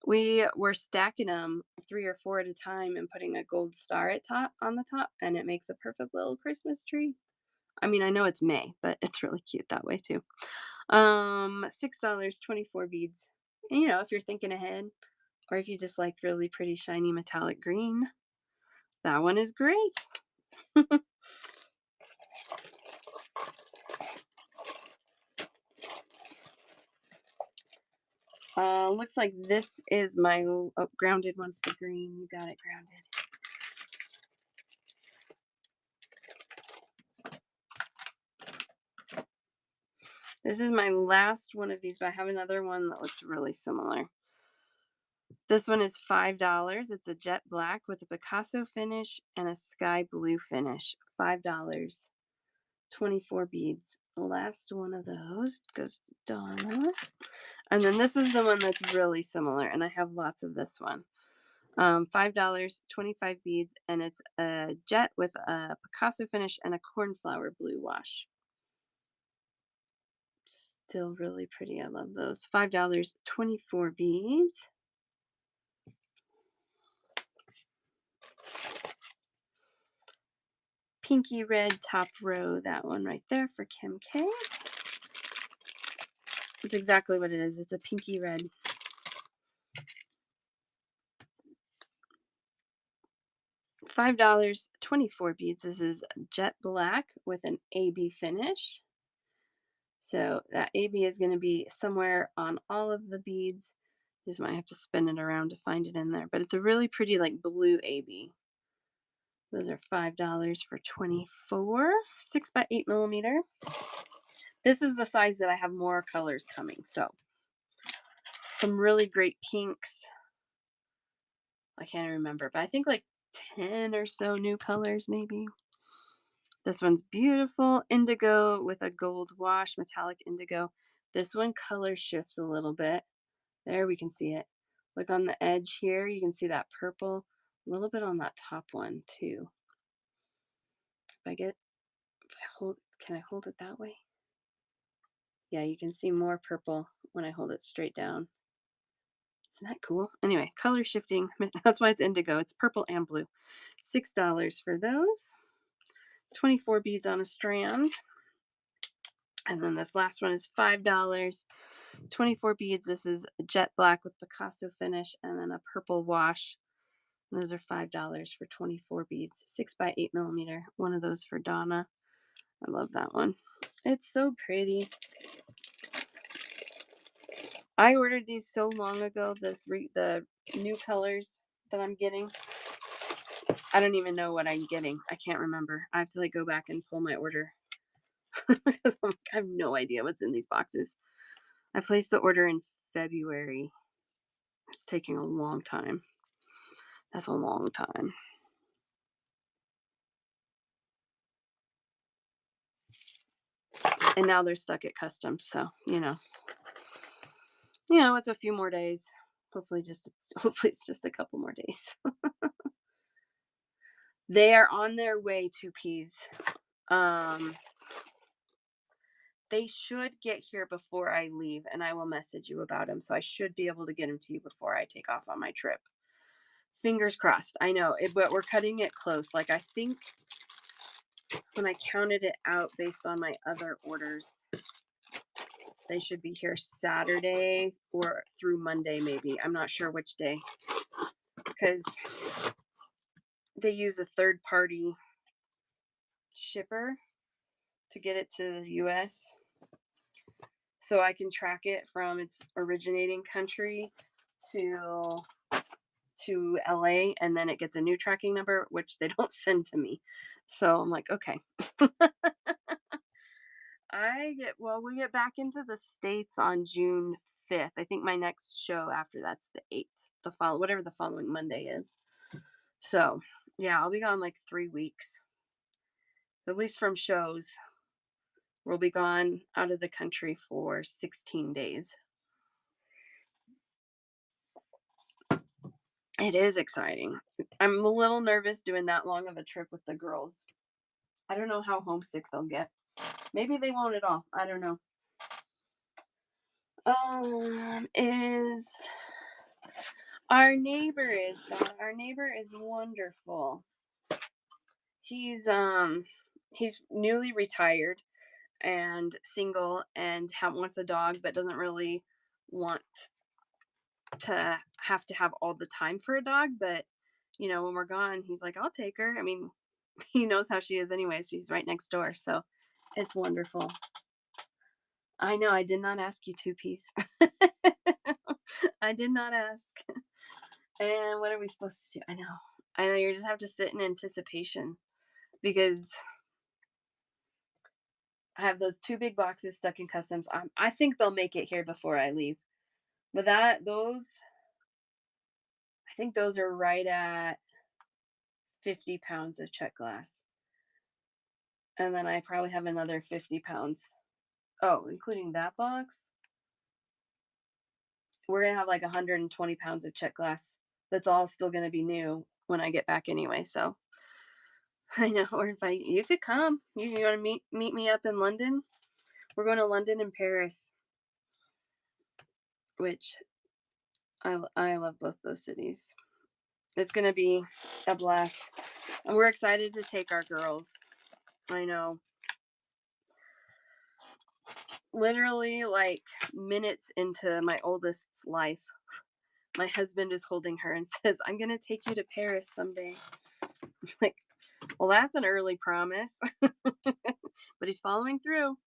We were stacking them 3 or 4 at a time and putting a gold star at top on the top, and it makes a perfect little Christmas tree. I mean, I know it's May, but it's really cute that way too. $6, 24 beads. And if you're thinking ahead, or if you just like really pretty shiny metallic green, that one is great. Looks like this is my grounded one's the green. You got it, grounded. This is my last one of these, but I have another one that looks really similar. This one is $5. It's a jet black with a Picasso finish and a sky blue finish. $5. 24 beads. The last one of those goes to Donna. And then this is the one that's really similar, and I have lots of this one. $5, 25 beads, and it's a jet with a Picasso finish and a cornflower blue wash. Still really pretty. I love those. $5, 24 beads. Pinky red top row, that one right there for Kim K. It's exactly what it is. It's a pinky red. $5, 24 beads. This is jet black with an AB finish. So that AB is going to be somewhere on all of the beads. You just might have to spin it around to find it in there. But it's a really pretty like blue AB. Those are $5 for 24. 6 by 8 millimeter. This is the size that I have more colors coming. So some really great pinks. I can't remember, but I think like 10 or so new colors maybe. This one's beautiful. Indigo with a gold wash, metallic indigo. This one color shifts a little bit. There we can see it. Look on the edge here. You can see that purple. A little bit on that top one too. If I hold, can I hold it that way? Yeah, you can see more purple when I hold it straight down. Isn't that cool? Anyway, color shifting. That's why it's indigo. It's purple and blue. $6 for those. 24 beads on a strand. And then this last one is $5. 24 beads. This is jet black with Picasso finish and then a purple wash. And those are $5 for 24 beads. 6 by 8 millimeter. One of those for Donna. I love that one. It's so pretty. I ordered these so long ago. The new colors that I'm getting. I don't even know what I'm getting. I can't remember. I have to like go back and pull my order because I'm like, I have no idea what's in these boxes. I placed the order in February. It's taking a long time. That's a long time. And now they're stuck at customs, so it's a few more days. Hopefully it's just a couple more days. They are on their way to Peas. They should get here before I leave, and I will message you about them. So I should be able to get them to you before I take off on my trip. Fingers crossed. I know, but we're cutting it close. Like I think when I counted it out based on my other orders, they should be here Saturday or through Monday, maybe. I'm not sure which day because they use a third party shipper to get it to the US. So I can track it from its originating country to LA, and then it gets a new tracking number, which they don't send to me. So I'm like, okay. We get back into the States on June 5th. I think my next show after that's the 8th, whatever the following Monday is. So yeah, I'll be gone like 3 weeks. At least from shows. We'll be gone out of the country for 16 days. It is exciting. I'm a little nervous doing that long of a trip with the girls. I don't know how homesick they'll get. Maybe they won't at all. I don't know. Is our neighbor is wonderful. He's newly retired and single and wants a dog, but doesn't really want to have all the time for a dog. But when we're gone, he's like, I'll take her. I mean, he knows how she is anyway. She's right next door, so it's wonderful. I know. I did not ask you two piece. I did not ask. And what are we supposed to do? I know. You just have to sit in anticipation because I have those 2 big boxes stuck in customs. I think they'll make it here before I leave. But I think those are right at 50 pounds of Czech glass. And then I probably have another 50 pounds. Oh, including that box. We're going to have like 120 pounds of Czech glass. That's all still going to be new when I get back anyway. So I know, or invite you could come. You want to meet me up in London? We're going to London and Paris, which I love both those cities. It's going to be a blast. And we're excited to take our girls. I know. Literally like minutes into my oldest's life, my husband is holding her and says, I'm going to take you to Paris someday. Like, well, that's an early promise. But he's following through.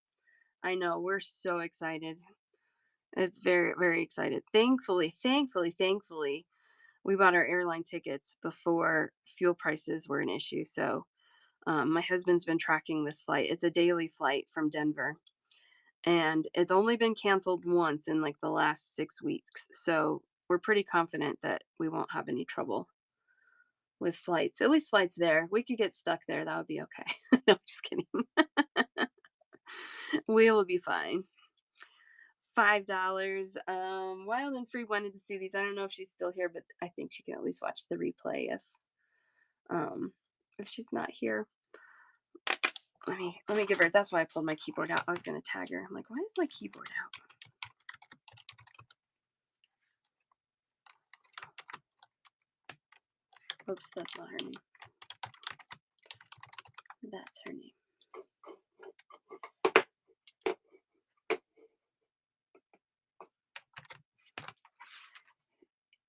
I know. We're so excited. It's very, very excited. Thankfully, we bought our airline tickets before fuel prices were an issue. So my husband's been tracking this flight. It's a daily flight from Denver. And it's only been canceled once in like the last 6 weeks. So we're pretty confident that we won't have any trouble with flights. At least flights there. We could get stuck there. That would be okay. No, just kidding. We will be fine. $5. Wild and Free wanted to see these. I don't know if she's still here, but I think she can at least watch the replay if she's not here. Let me give her. That's why I pulled my keyboard out. I was gonna tag her. I'm like, why is my keyboard out? Oops, that's not her name. That's her name.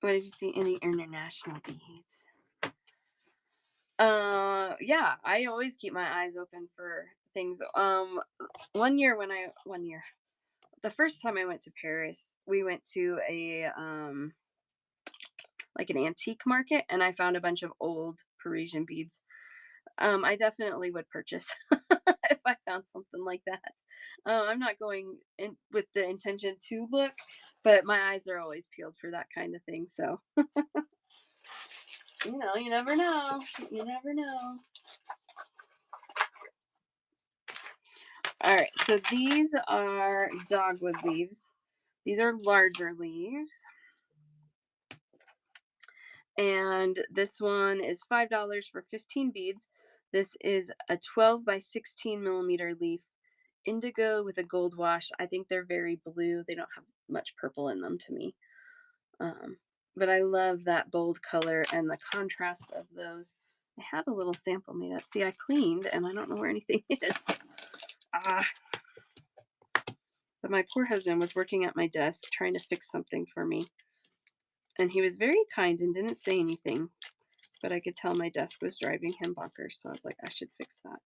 What did you see? Any international beads? Yeah, I always keep my eyes open for things. One year, the first time I went to Paris, we went to a like an antique market, and I found a bunch of old Parisian beads. I definitely would purchase if I found something like that. I'm not going in with the intention to look, but my eyes are always peeled for that kind of thing. So, you never know. You never know. All right, so these are dogwood leaves. These are larger leaves. And this one is $5 for 15 beads. This is a 12 by 16 millimeter leaf, indigo with a gold wash. I think they're very blue. They don't have much purple in them to me. But I love that bold color and the contrast of those. I had a little sample made up. See, I cleaned and I don't know where anything is. But my poor husband was working at my desk trying to fix something for me. And he was very kind and didn't say anything. But I could tell my desk was driving him bonkers. So I was like, I should fix that.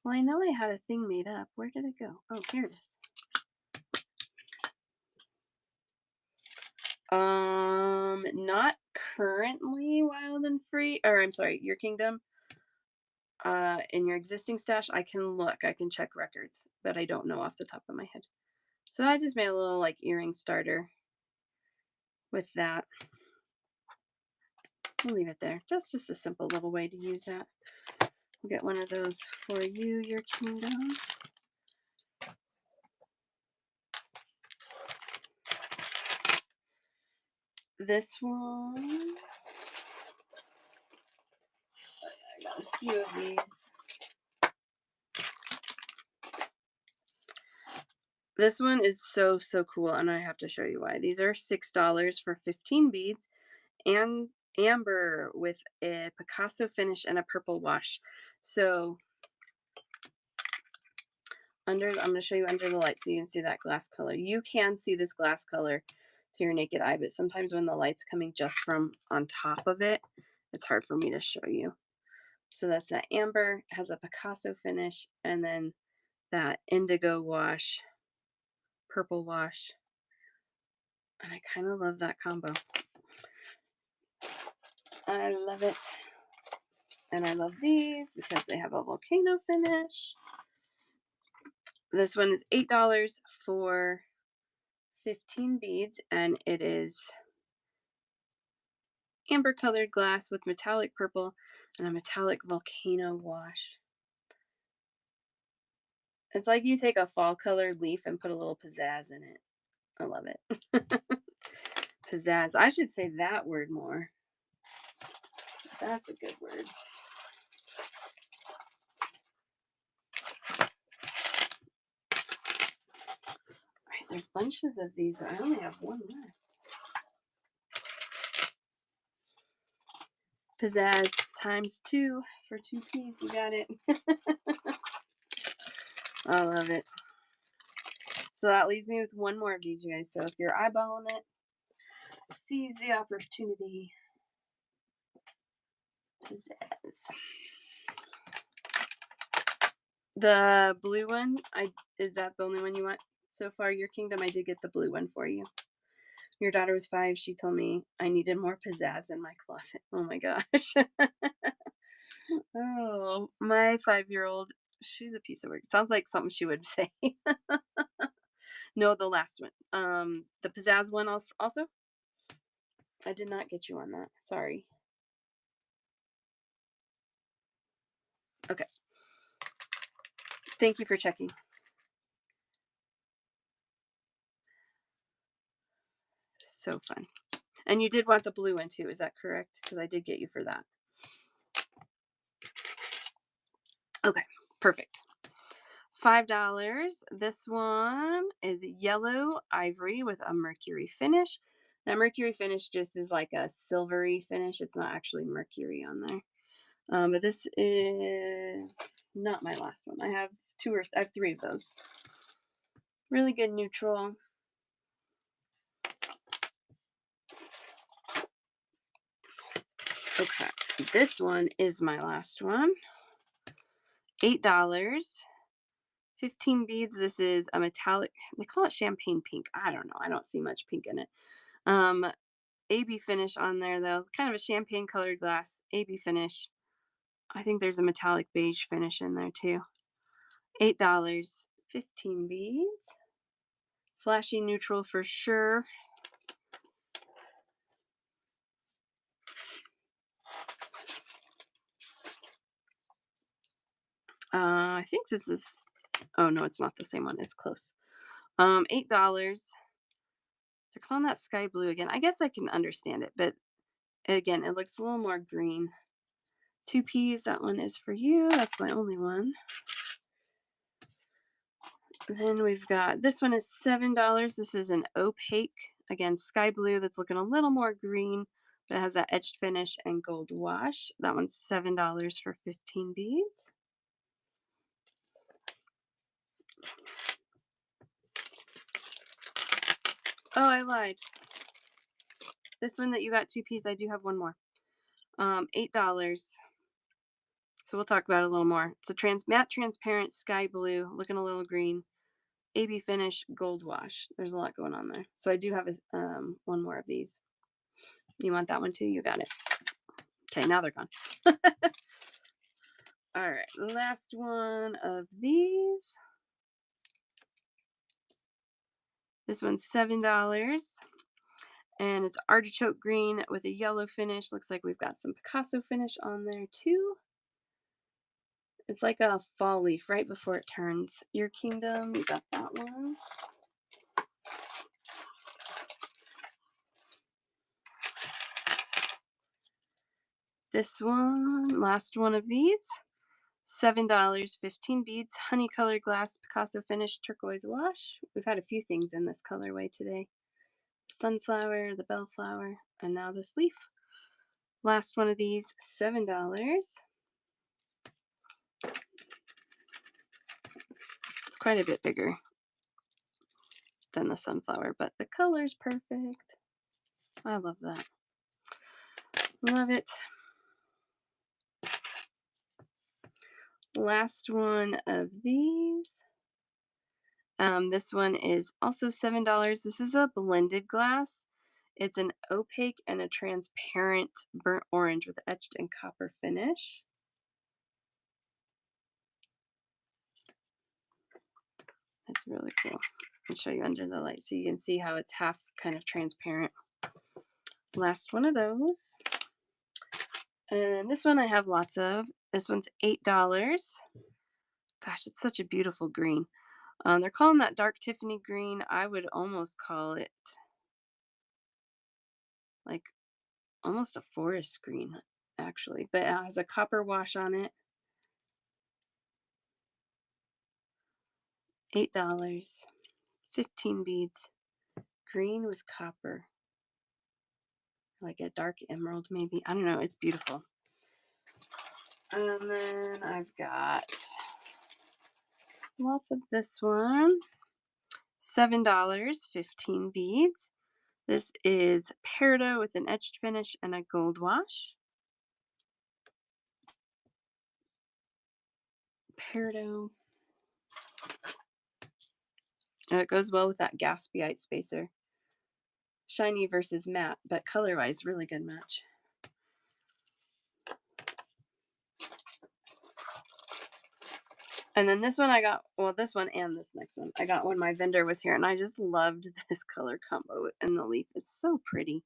Well, I know I had a thing made up. Where did it go? Oh, here it is. Not currently wild and free, or I'm sorry, your kingdom. In your existing stash, I can look, I can check records, but I don't know off the top of my head. So I just made a little like earring starter with that. I'll leave it there. That's just a simple little way to use that. I'll get one of those for you, your kingdom. This one, I got a few of these. This one is so cool, and I have to show you why. These are $6 for 15 beads, and amber with a Picasso finish and a purple wash. So I'm going to show you under the light so you can see that glass color. You can see this glass color to your naked eye, but sometimes when the light's coming just from on top of it, it's hard for me to show you. So that's that amber, has a Picasso finish, and then that indigo wash, purple wash. And I kind of love that combo. I love it. And I love these because they have a volcano finish. This one is $8 for 15 beads, and it is amber colored glass with metallic purple and a metallic volcano wash. It's like you take a fall colored leaf and put a little pizzazz in it. I love it. Pizzazz. I should say that word more. That's a good word. All right, there's bunches of these. I only have one left. Pizzazz times 2 for 2 P's. You got it. I love it. So that leaves me with one more of these, you guys. So if you're eyeballing it, seize the opportunity. Pizzazz. The blue one, is that the only one you want so far, your kingdom? I did get the blue one for you. Your daughter was 5. She told me I needed more pizzazz in my closet. Oh my gosh. Oh, my 5-year-old, she's a piece of work. Sounds like something she would say. No, the last one. The pizzazz one also? I did not get you on that. Sorry. Okay. Thank you for checking. So fun. And you did want the blue one too, is that correct? Because I did get you for that. Okay, perfect. $5. This one is yellow ivory with a mercury finish. That mercury finish just is like a silvery finish. It's not actually mercury on there. But this is not my last one. I have 3 of those. Really good neutral. Okay, this one is my last one. $8. 15 beads. This is a metallic, they call it champagne pink. I don't know. I don't see much pink in it. AB finish on there though. Kind of a champagne colored glass. AB finish. I think there's a metallic beige finish in there too. $8. 15 beads. Flashy neutral for sure. I think this is, oh no, it's not the same one. It's close. $8. They're calling that sky blue again. I guess I can understand it, but again, it looks a little more green. 2 Ps, that one is for you. That's my only one. Then we've got, this one is $7. This is an opaque, again, sky blue that's looking a little more green, but it has that etched finish and gold wash. That one's $7 for 15 beads. Oh, I lied. This one that you got 2 Ps, I do have one more. $8. So we'll talk about it a little more. It's a matte transparent sky blue, looking a little green. AB finish, gold wash. There's a lot going on there. So I do have one more of these. You want that one too? You got it. Okay, now they're gone. All right, last one of these. This one's $7. And it's artichoke green with a yellow finish. Looks like we've got some Picasso finish on there too. It's like a fall leaf right before it turns. Your Kingdom, you got that one. This one, last one of these. $7, 15 beads, honey colored glass, Picasso finish, turquoise wash. We've had a few things in this colorway today. Sunflower, the bellflower, and now this leaf. Last one of these, $7. It's quite a bit bigger than the sunflower, but the color's perfect. I love that. Love it. Last one of these. This one is also $7. This is a blended glass. It's an opaque and a transparent burnt orange with etched and copper finish. That's really cool. I'll show you under the light so you can see how it's half kind of transparent. Last one of those. And this one I have lots of. This one's $8. Gosh, it's such a beautiful green. They're calling that dark Tiffany green. I would almost call it like almost a forest green, actually. But it has a copper wash on it. $8. 15 beads. Green with copper. Like a dark emerald, maybe. I don't know. It's beautiful. And then I've got lots of this one. $7, 15 beads. This is peridot with an etched finish and a gold wash. Peridot. And it goes well with that Gatsbyite spacer. Shiny versus matte, but color-wise, really good match. And then this one I got, well, this one and this next one. I got when my vendor was here, and I just loved this color combo in the leaf. It's so pretty.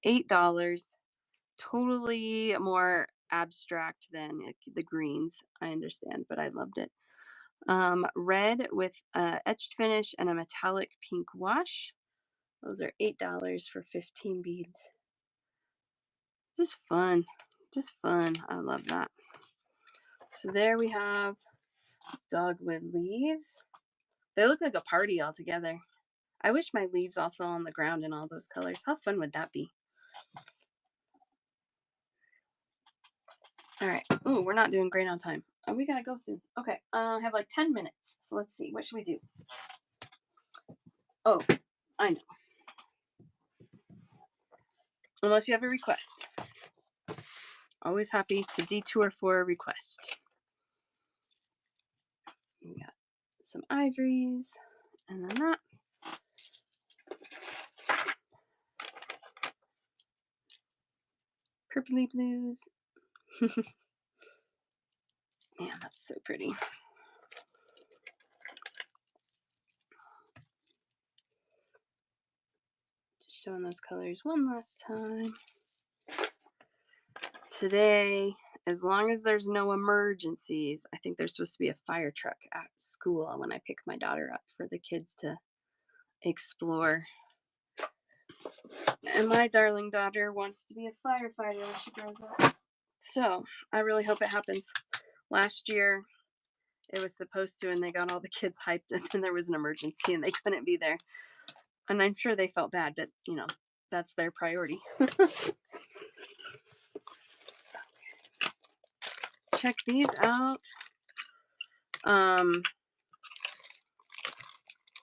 $8. Totally more abstract than the greens, I understand, but I loved it. Red with etched finish and a metallic pink wash. Those are $8 for 15 beads. Just fun. Just fun. I love that. So there we have dogwood leaves. They look like a party altogether. I wish my leaves all fell on the ground in all those colors. How fun would that be? All right. Oh, we're not doing great on time. We gotta go soon. Okay. I have like 10 minutes. So let's see. What should we do? Oh, I know. Unless you have a request. Always happy to detour for a request. We got some ivories and then that. Purpley blues. Man, that's so pretty. Just showing those colors one last time. Today, as long as there's no emergencies, I think there's supposed to be a fire truck at school when I pick my daughter up for the kids to explore. And my darling daughter wants to be a firefighter when she grows up. So I really hope it happens. Last year, it was supposed to, and they got all the kids hyped, and then there was an emergency and they couldn't be there. And I'm sure they felt bad, but you know, that's their priority. Check these out.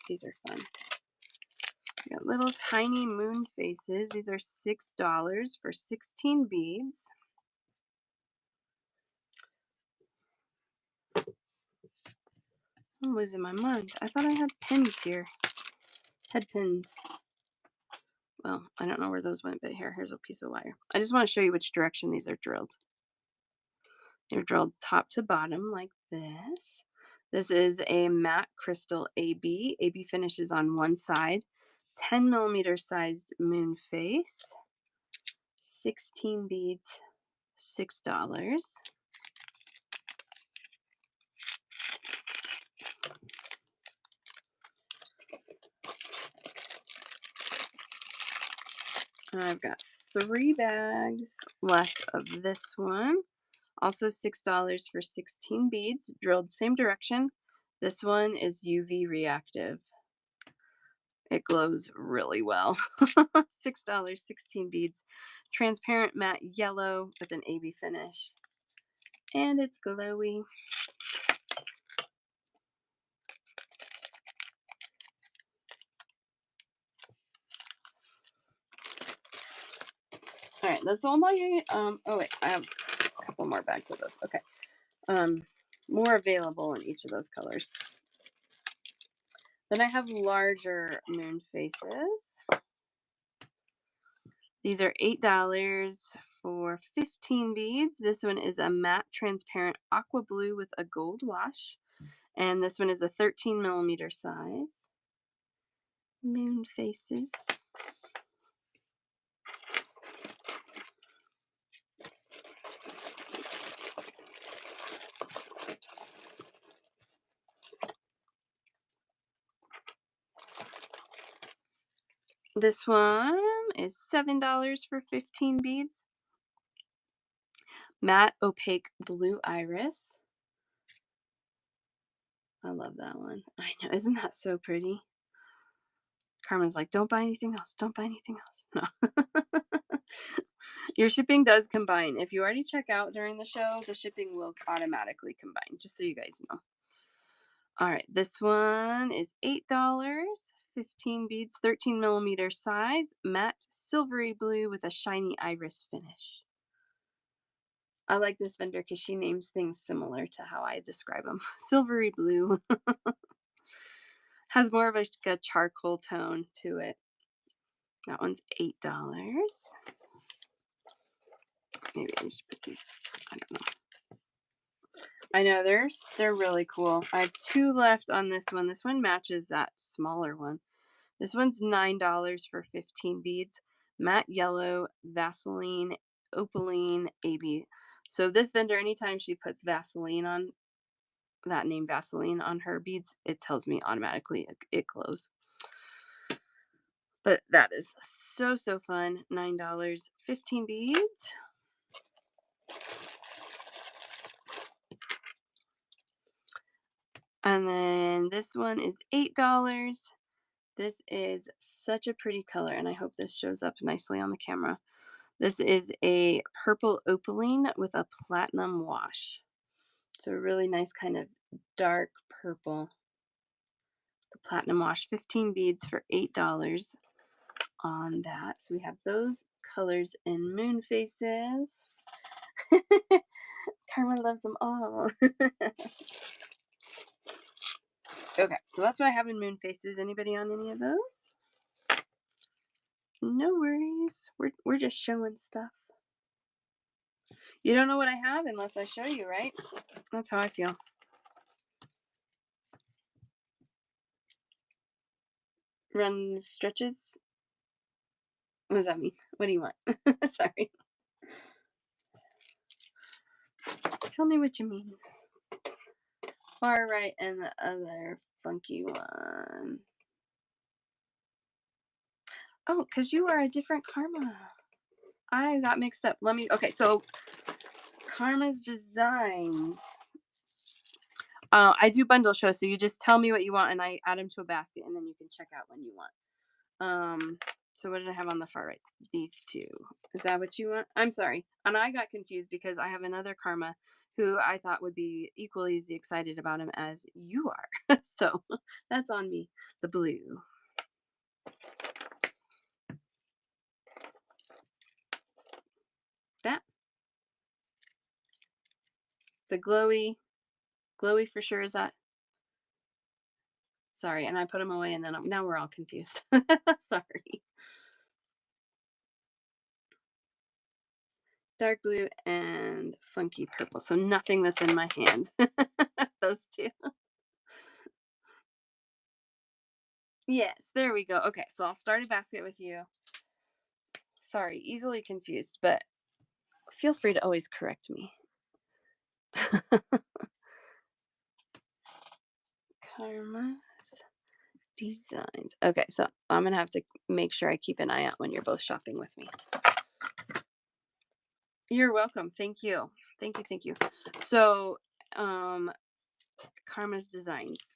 These are fun. We got little tiny moon faces. These are $6 for 16 beads. I'm losing my mind. I thought I had pins here. Head pins. Well, I don't know where those went, but here's a piece of wire. I just want to show you which direction these are drilled. They're drilled top to bottom like this. This is a matte crystal AB. AB finishes on one side. 10 millimeter sized moon face. 16 beads, $6. I've got 3 bags left of this one. Also $6 for 16 beads, drilled same direction. This one is UV reactive. It glows really well. $6, 16 beads. Transparent matte yellow with an AB finish. And it's glowy. All right, that's all my, oh wait, I have a couple more bags of those. Okay. More available in each of those colors. Then I have larger moon faces. These are $8 for 15 beads. This one is a matte transparent aqua blue with a gold wash. And this one is a 13 millimeter size. Moon faces. This one is $7 for 15 beads. Matte opaque blue iris. I love that one. I know, isn't that so pretty? Carmen's like, don't buy anything else. Don't buy anything else. No. Your shipping does combine. If you already check out during the show, the shipping will automatically combine, just so you guys know. All right, this one is $8, 15 beads, 13 millimeter size, matte silvery blue with a shiny iris finish. I like this vendor because she names things similar to how I describe them. Silvery blue. Has more of a charcoal tone to it. That one's $8. Maybe I should put these, I don't know. I know they're really cool. I have 2 left on this one. This one matches that smaller one. This one's $9 for 15 beads. Matte yellow, Vaseline, opaline, AB. So this vendor, anytime she puts Vaseline on, that name Vaseline on her beads, it tells me automatically it glows. But that is so fun. $9, 15 beads. And then this one is $8. This is such a pretty color, and I hope this shows up nicely on the camera. This is a purple opaline with a platinum wash. So a really nice kind of dark purple. The platinum wash, 15 beads for $8 on that. So we have those colors in moon faces. Carmen loves them all. Okay, so that's what I have in moon faces. Anybody on any of those? No worries. We're just showing stuff. You don't know what I have unless I show you, right? That's how I feel. Run stretches. What does that mean? What do you want? Sorry. Tell me what you mean. Far right and the other funky one. Oh, because you are a different Karma. I got mixed up. Okay, so Karma's Designs. I do bundle shows, so you just tell me what you want and I add them to a basket and then you can check out when you want. So what did I have on the far right? These two. Is that what you want? I'm sorry. And I got confused because I have another Karma who I thought would be equally as excited about him as you are. So that's on me. The blue. That. The glowy for sure is that. Sorry, and I put them away and then now we're all confused. Sorry. Dark blue and funky purple. So nothing that's in my hand. Those two. Yes, there we go. Okay, so I'll start a basket with you. Sorry, easily confused, but feel free to always correct me. Karma's Designs. Okay, so I'm going to have to make sure I keep an eye out when you're both shopping with me. You're welcome. Thank you. Thank you. Thank you. So, Karma's Designs.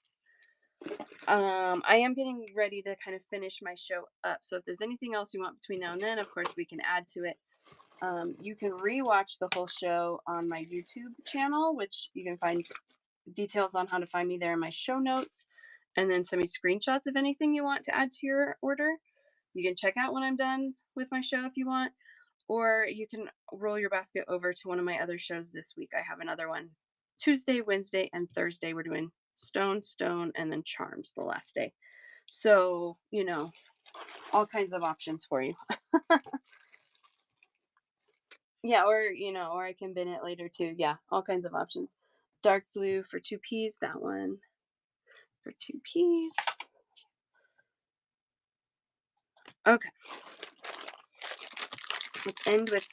I am getting ready to kind of finish my show up. So if there's anything else you want between now and then, of course, we can add to it. You can rewatch the whole show on my YouTube channel, which you can find details on how to find me there in my show notes, and then send me screenshots of anything you want to add to your order. You can check out when I'm done with my show if you want, or you can roll your basket over to one of my other shows this week. I have another one Tuesday, Wednesday, and Thursday. We're doing Stone, and then Charms the last day. So, all kinds of options for you. Yeah, or I can bin it later too. Yeah, all kinds of options. Dark blue for 2 Ps, that one for 2 Ps. Okay. Let's end with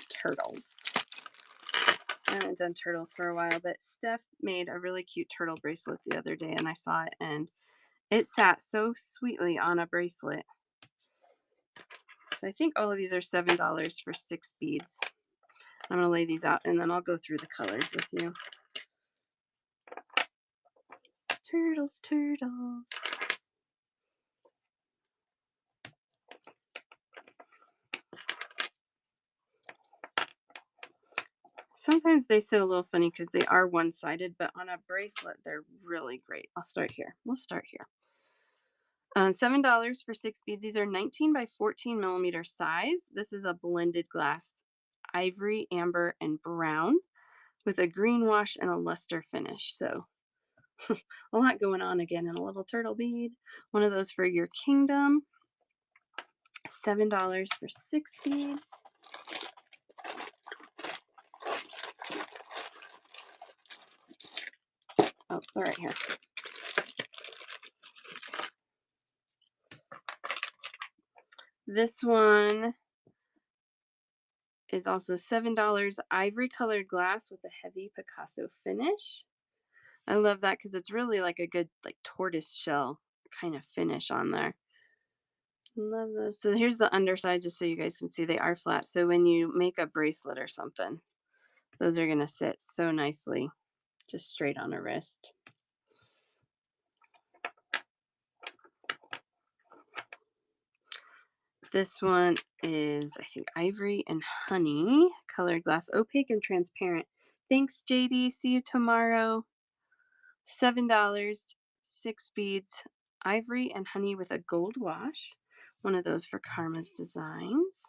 turtles. I haven't done turtles for a while, but Steph made a really cute turtle bracelet the other day and I saw it and it sat so sweetly on a bracelet. So I think all of these are $7 for 6 beads. I'm going to lay these out and then I'll go through the colors with you. Turtles. Sometimes they sit a little funny because they are one-sided, but on a bracelet, they're really great. I'll start here. We'll start here. $7 for 6 beads. These are 19 by 14 millimeter size. This is a blended glass, ivory, amber, and brown with a green wash and a luster finish. So a lot going on again in a little turtle bead. One of those for your kingdom. $7 for 6 beads. Oh, they're right here. This one is also $7, ivory colored glass with a heavy Picasso finish. I love that because it's really like a good tortoise shell kind of finish on there. Love this. So here's the underside just so you guys can see they are flat. So when you make a bracelet or something, those are going to sit so nicely just straight on a wrist. This one is, I think, ivory and honey, colored glass, opaque and transparent. Thanks, JD. See you tomorrow. $7, 6 beads, ivory and honey with a gold wash. One of those for Karma's Designs.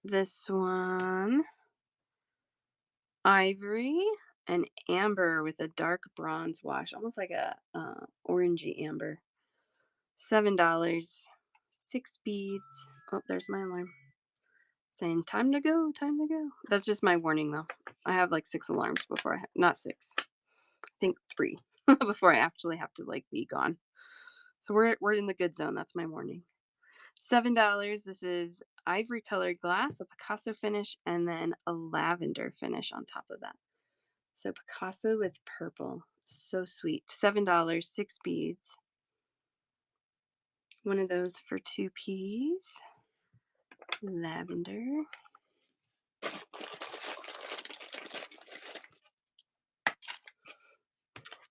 This one, ivory and amber with a dark bronze wash, almost like a orangey amber. $7, 6 beads. Oh, there's my alarm saying time to go, time to go. That's just my warning though. I have like 6 alarms before not 6, I think 3 before I actually have to like be gone. So we're in the good zone. That's my warning. $7. This is ivory colored glass, a Picasso finish, and then a lavender finish on top of that. So Picasso with purple. So sweet. $7, 6 beads. One of those for 2 Ps. Lavender.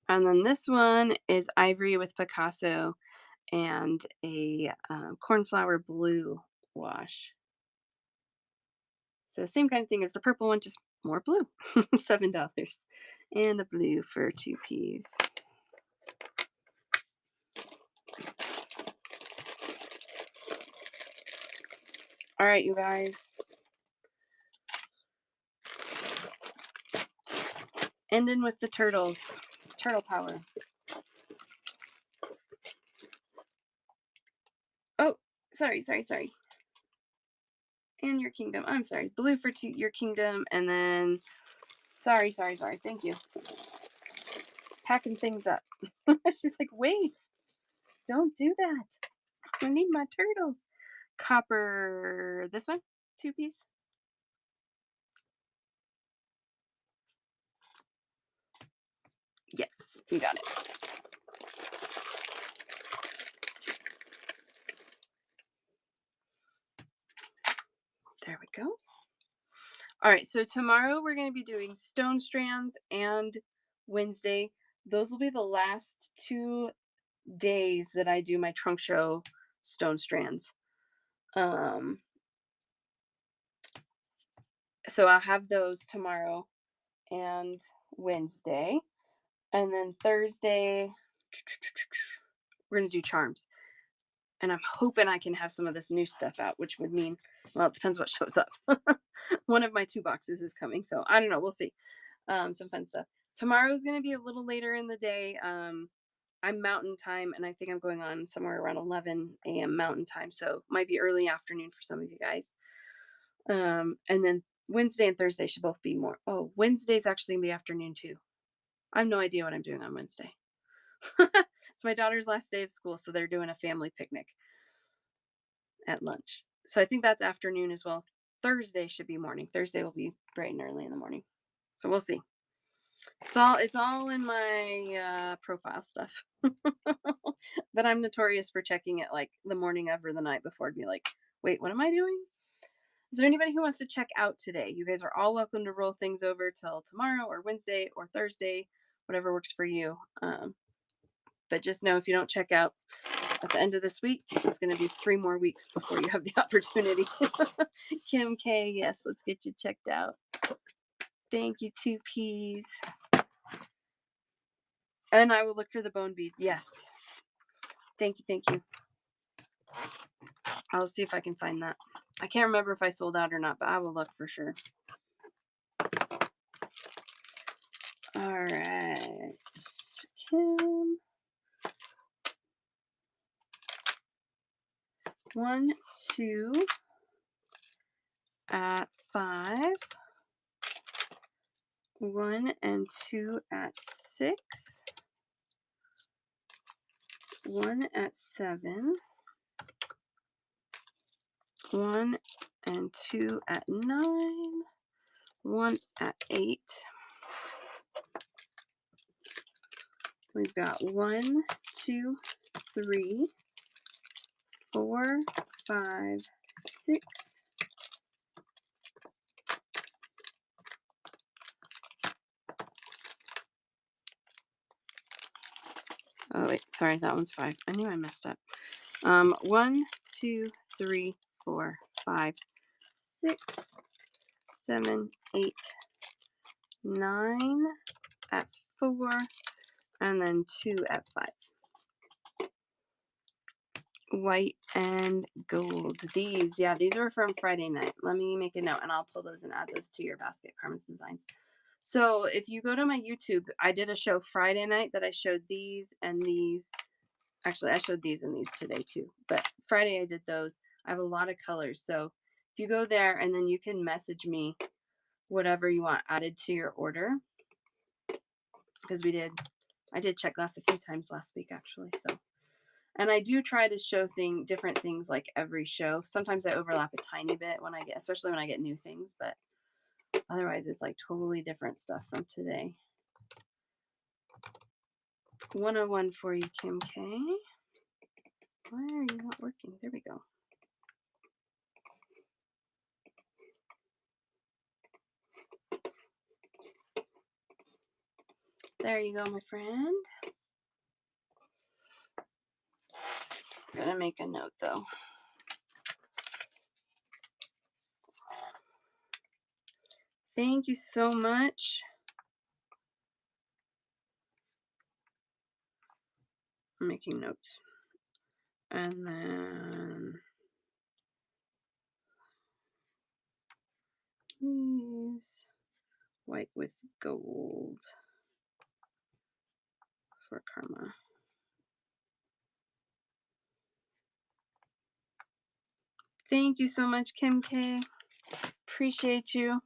And then this one is ivory with Picasso and a cornflower blue wash. So same kind of thing as the purple one, just more blue. $7. And a blue for 2 Ps. All right, you guys. Ending with the turtles. Turtle power. Oh, sorry. And your kingdom. I'm sorry. Blue for your kingdom. And then, sorry. Thank you. Packing things up. She's like, wait, don't do that. I need my turtles. Copper, this one, 2 piece. Yes, you got it. There we go. All right, so tomorrow we're going to be doing stone strands, and Wednesday, those will be the last 2 days that I do my trunk show stone strands. So I'll have those tomorrow and Wednesday. And then Thursday, we're going to do charms. And I'm hoping I can have some of this new stuff out, which would mean, well, it depends what shows up. One of my 2 boxes is coming. So I don't know. We'll see. Some fun stuff. Tomorrow is going to be a little later in the day. I'm mountain time, and I think I'm going on somewhere around 11 a.m. mountain time. So might be early afternoon for some of you guys. And then Wednesday and Thursday should both be more. Oh, Wednesday's actually in the afternoon too. I have no idea what I'm doing on Wednesday. It's my daughter's last day of school, so they're doing a family picnic at lunch. So I think that's afternoon as well. Thursday should be morning. Thursday will be bright and early in the morning. So we'll see. It's all in my profile stuff. But I'm notorious for checking it like the morning of or the night before to be like, wait, what am I doing? Is there anybody who wants to check out today? You guys are all welcome to roll things over till tomorrow or Wednesday or Thursday, whatever works for you. But just know if you don't check out at the end of this week, it's going to be 3 more weeks before you have the opportunity. Kim K, yes, let's get you checked out. Thank you, 2Ps. And I will look for the bone bead. Yes. Thank you. I'll see if I can find that. I can't remember if I sold out or not, but I will look for sure. All right. Kim. 1, 2 at 5. 1 and 2 at 6. 1 at 7. 1 and 2 at 9. 1 at 8. We've got 1, 2, 3, 4, 5, 6, Oh wait, sorry, that one's 5. I knew I messed up. 1, 2, 3, 4, 5, 6, 7, 8, 9 at 4, and then 2 at 5. White and gold. These were from Friday night. Let me make a note and I'll pull those and add those to your basket, Carmen's Designs. So if you go to my YouTube, I did a show Friday night that I showed these and these. Actually, I showed these and these today too. But Friday I did those. I have a lot of colors. So if you go there and then you can message me whatever you want added to your order. Because I did check glass a few times last week actually. So, and I do try to show different things like every show. Sometimes I overlap a tiny bit especially when I get new things, but otherwise it's like totally different stuff from today. 101 for you, Kim K. Why are you not working? There we go. There you go, my friend. I'm gonna make a note though. Thank you so much. I'm making notes. And then these white with gold for Karma. Thank you so much, Kim K. Appreciate you.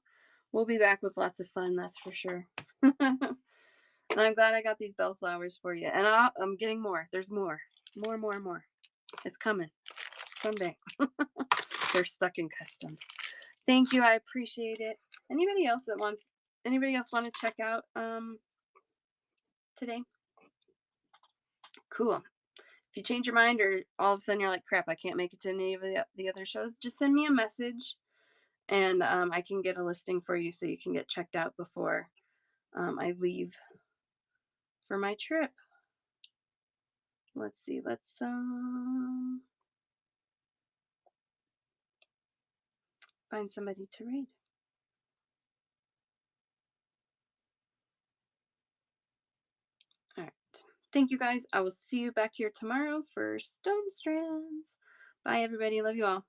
We'll be back with lots of fun, that's for sure. And I'm glad I got these bellflowers for you. And I'm getting more. There's more. More. It's coming someday. They're stuck in customs. Thank you. I appreciate it. Anybody else want to check out today? Cool. If you change your mind or all of a sudden you're like, crap, I can't make it to any of the other shows, just send me a message and I can get a listing for you so you can get checked out before I leave for my trip. Let's see. Let's find somebody to read. All right. Thank you guys. I will see you back here tomorrow for Stone Strands. Bye, everybody. Love you all.